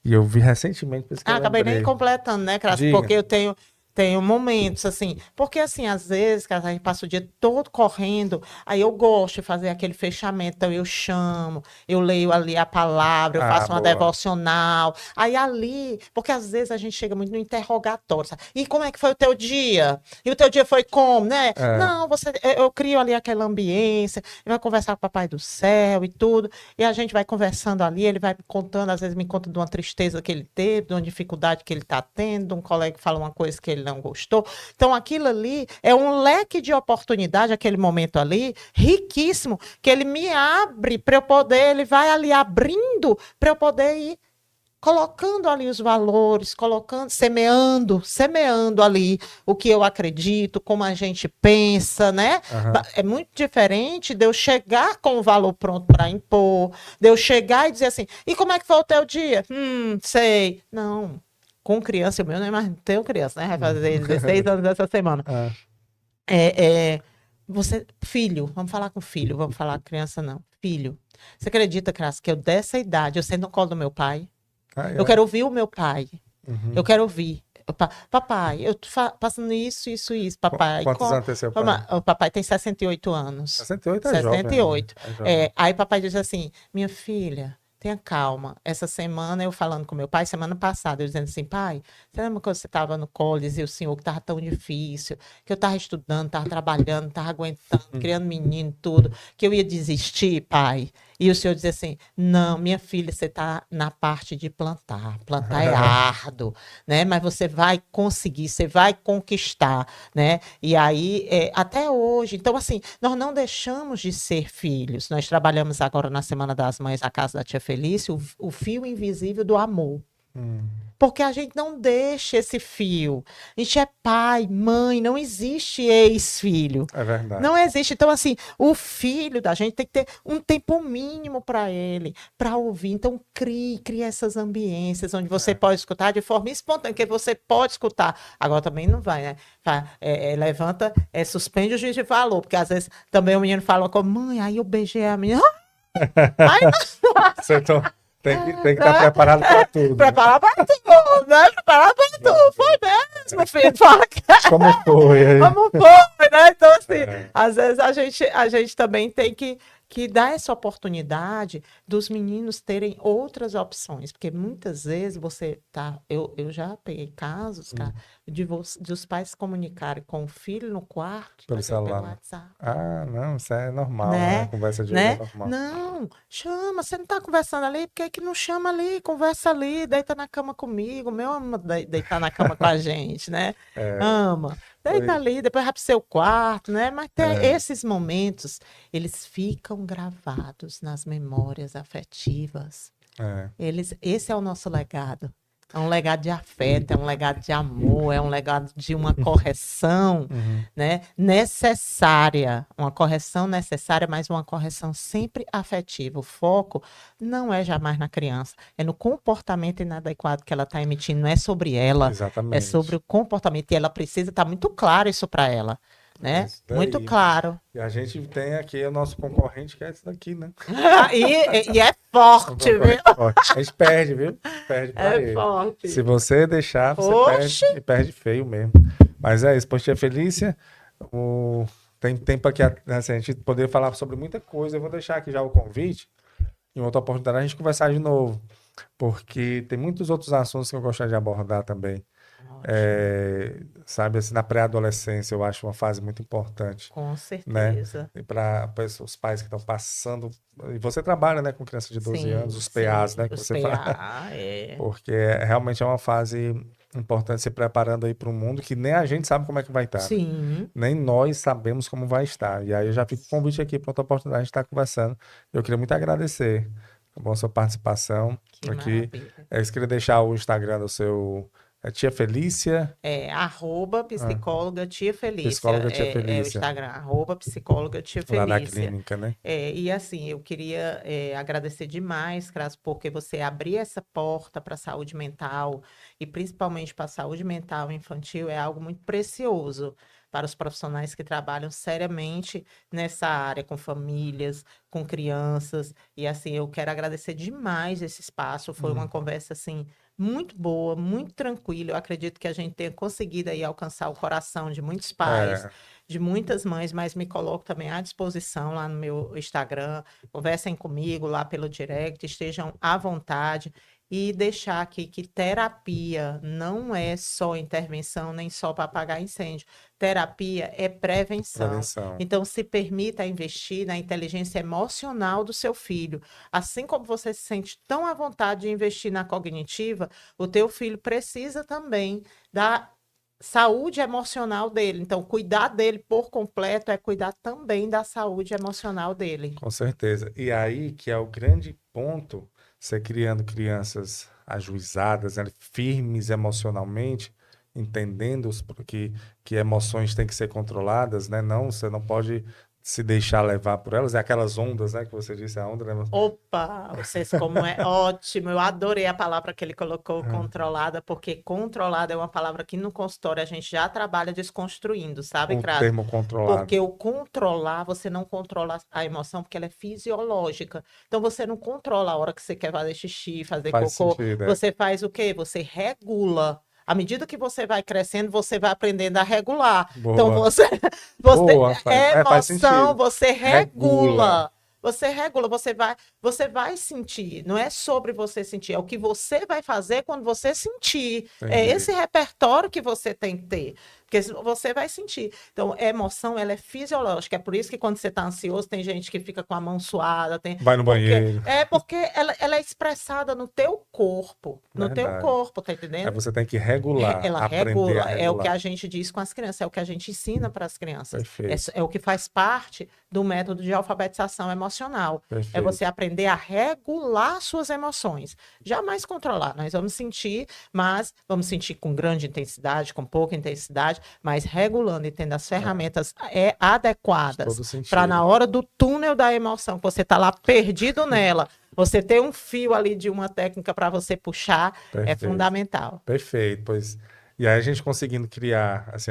e eu vi recentemente... acabei nem completando, né, Crasso? Porque eu tenho Tenho momentos, assim, porque assim, às vezes, que a gente passa o dia todo correndo, aí eu gosto de fazer aquele fechamento, então eu chamo, eu leio ali a palavra, eu Ah, faço uma boa. devocional, aí ali, porque às vezes a gente chega muito no interrogatório, sabe? E como é que foi o teu dia? E o teu dia foi como, né? É. Não, eu crio ali aquela ambiência, eu vou conversar com o Papai do Céu e tudo, e a gente vai conversando ali, ele vai me contando, às vezes me conta de uma tristeza que ele teve, de uma dificuldade que ele está tendo, de um colega que fala uma coisa que ele não gostou. Então, aquilo ali é um leque de oportunidade, aquele momento ali, riquíssimo, que ele me abre para eu poder, ele vai ali abrindo para eu poder ir colocando ali os valores, colocando, semeando ali o que eu acredito, como a gente pensa, né? Aham. É muito diferente de eu chegar com o valor pronto para impor, de eu chegar e dizer assim, e como é que foi o teu dia? Sei. Não, com criança, o meu não é mais tenho criança, né? Vai fazer 16 anos essa semana. Ah, Filho, vamos falar com filho, vamos falar com criança, não. Filho, você acredita, Cras, que eu dessa idade, eu sento no colo do meu pai? Eu é. quero ouvir o meu pai. Eu Uhum. quero ouvir. Papai, eu tô passando isso, papai. Quantos anos tem seu pai? O papai tem 68 anos. 68 é jovem ainda. 68. É jovem. Aí papai diz assim, minha filha, tenha calma. Essa semana eu falando com meu pai, semana passada, eu dizendo assim, pai, você lembra quando você estava no colo e o senhor que estava tão difícil, que eu estava estudando, estava trabalhando, estava aguentando, criando menino, tudo, que eu ia desistir, pai? E o senhor dizia assim, não, minha filha, você está na parte de plantar. Plantar é árduo, né? Mas você vai conseguir, você vai conquistar, né? E aí, até hoje, então assim, nós não deixamos de ser filhos. Nós trabalhamos agora na Semana das Mães, na casa da tia Felícia, o fio invisível do amor. Porque a gente não deixa esse fio. A gente é pai, mãe, não existe ex-filho. É verdade. Não existe. Então, assim, o filho da gente tem que ter um tempo mínimo para ele, para ouvir. Então, crie essas ambiências onde você pode escutar de forma espontânea, que você pode escutar. Agora também não vai, né? Levanta, suspende o juízo de valor, porque às vezes também o menino fala com mãe, aí eu beijei a menina. Ai, Você tem que estar preparado para tudo. preparar para tudo, né? Preparar para tudo. Foi mesmo, filho. Fala que Como foi aí? como foi, né? Então, assim, às vezes a gente também tem que dar essa oportunidade dos meninos terem outras opções, porque muitas vezes você tá. Eu já peguei casos, cara, de os pais se comunicarem com o filho no quarto Pelo celular. pelo WhatsApp. Ah, não, isso é normal, Né? né? Conversa de hoje é Né? normal. Não, chama, você não tá conversando ali, por que que não chama ali, conversa ali, deita na cama comigo, meu ama deitar na cama com a gente, né? Ama, deita ali, depois vai pro seu quarto, né? Mas esses momentos, eles ficam gravados nas memórias afetivas. É. Esse é o nosso legado. É um legado de afeto, é um legado de amor, é um legado de uma correção, né, necessária. Uma correção necessária, mas uma correção sempre afetiva. O foco não é jamais na criança, é no comportamento inadequado que ela está emitindo. Não é sobre ela, Exatamente. é sobre o comportamento. E ela precisa estar muito claro isso para ela. Né? Isso daí. Muito claro. E a gente tem aqui o nosso concorrente, que é esse daqui, né? E é forte, viu? A gente perde, viu? Perde pra É ele. forte. Se você deixar, você Oxi. perde e perde feio mesmo. Mas é isso, Tia Felícia. Tem tempo aqui, assim, a gente poderia falar sobre muita coisa. Eu vou deixar aqui já o convite. Em outra oportunidade a gente conversar de novo. Porque tem muitos outros assuntos que eu gostaria de abordar também. Sabe, assim, na pré-adolescência eu acho uma fase muito importante. Com Né? certeza. E para os pais que estão passando. E você trabalha, né, com crianças de 12 anos, os PAs, né, que os você PA, fala. Porque realmente é uma fase importante se preparando aí para um mundo que nem a gente sabe como é que vai estar. Sim. Nem nós sabemos como vai estar. E aí eu já fico com o convite aqui para outra oportunidade de estar conversando. Eu queria muito agradecer a sua participação Que aqui. maravilha. Eu queria deixar o Instagram do seu Tia Felícia. @psicóloga Tia Felícia. Psicóloga Tia É o Felícia. Instagram, @psicóloga Tia Lá na Felícia. clínica, né? E assim, eu queria agradecer demais, Cras, porque você abrir essa porta para a saúde mental, e principalmente para a saúde mental infantil, é algo muito precioso. para os profissionais que trabalham seriamente nessa área, com famílias, com crianças. E assim, eu quero agradecer demais esse espaço. Foi uma conversa assim muito boa, muito tranquila. Eu acredito que a gente tenha conseguido aí alcançar o coração de muitos pais, É, de muitas mães, mas me coloco também à disposição lá no meu Instagram. Conversem comigo lá pelo direct, estejam à vontade. E deixar aqui que terapia não é só intervenção, nem só para apagar incêndio. Terapia é prevenção. prevenção. Então, se permita investir na inteligência emocional do seu filho. Assim como você se sente tão à vontade de investir na cognitiva, o teu filho precisa também da saúde emocional dele. Então, cuidar dele por completo é cuidar também da saúde emocional dele. Com certeza. E aí que é o grande ponto, você criando crianças ajuizadas, né, firmes emocionalmente, entendendo que emoções têm que ser controladas, né? Não, você não pode se deixar levar por elas. É aquelas ondas, né, que você disse, a onda, né? Opa, vocês como é ótimo. Eu adorei a palavra que ele colocou, controlada, porque controlada é uma palavra que no consultório a gente já trabalha desconstruindo, sabe, O Crato? termo controlado. Porque o controlar, você não controla a emoção, porque ela é fisiológica. Então, você não controla a hora que você quer fazer xixi, fazer Faz cocô. sentido, é. Você faz o quê? Você regula. À medida que você vai crescendo, você vai aprendendo a regular. Então, Boa. você Boa, emoção, faz sentido. você Regula. regula. Você regula, você vai sentir. Não é sobre você sentir, é o que você vai fazer quando você sentir. É Entendi. esse repertório que você tem que ter. Porque você vai sentir. Então, a emoção, ela é fisiológica. É por isso que quando você está ansioso, tem gente que fica com a mão suada. Vai no banheiro. Porque ela é expressada no teu corpo. No teu Verdade. corpo, tá Aí entendendo? você tem que regular, Ela aprender a regula, é o que regular. a gente diz com as crianças, é o que a gente ensina para as crianças. Perfeito, É o que faz parte do método de alfabetização emocional. É perfeito. você aprender a regular suas emoções. Jamais controlar. Nós vamos sentir, mas vamos sentir com grande intensidade, com pouca intensidade, mas regulando e tendo as ferramentas Faz adequadas todo para na sentido. hora do túnel da emoção, que você está lá perdido nela, você ter um fio ali de uma técnica para você puxar, é Perfeito, fundamental. perfeito. Pois, e aí a gente conseguindo criar, assim,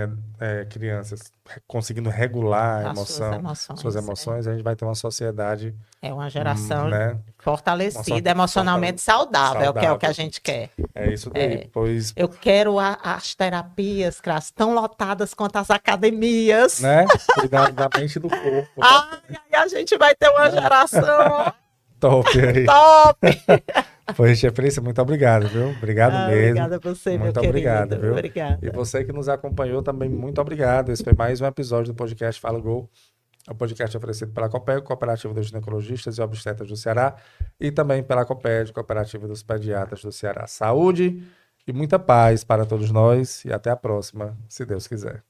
crianças conseguindo regular a As suas emoção, suas emoções. emoções, a gente vai ter uma sociedade, É uma geração né, fortalecida, emocionalmente saudável, que é o que a saudável. gente quer. É isso daí. Pois, Eu quero as terapias, Cras, tão lotadas quanto as academias. né, cuidar da mente e do corpo. Ai, ai, a gente vai ter uma geração Top aí. top. Pois, Patrícia, muito obrigado, viu? Obrigado mesmo. Obrigada a você, meu Muito obrigado, querido. viu? E Obrigada. você que nos acompanhou também, muito obrigado. Esse foi mais um episódio do podcast Fala Gol. É um podcast oferecido pela Copeg, Cooperativa dos Ginecologistas e Obstetras do Ceará, e também pela Copeg, Cooperativa dos Pediatras do Ceará. Saúde e muita paz para todos nós, e até a próxima, se Deus quiser.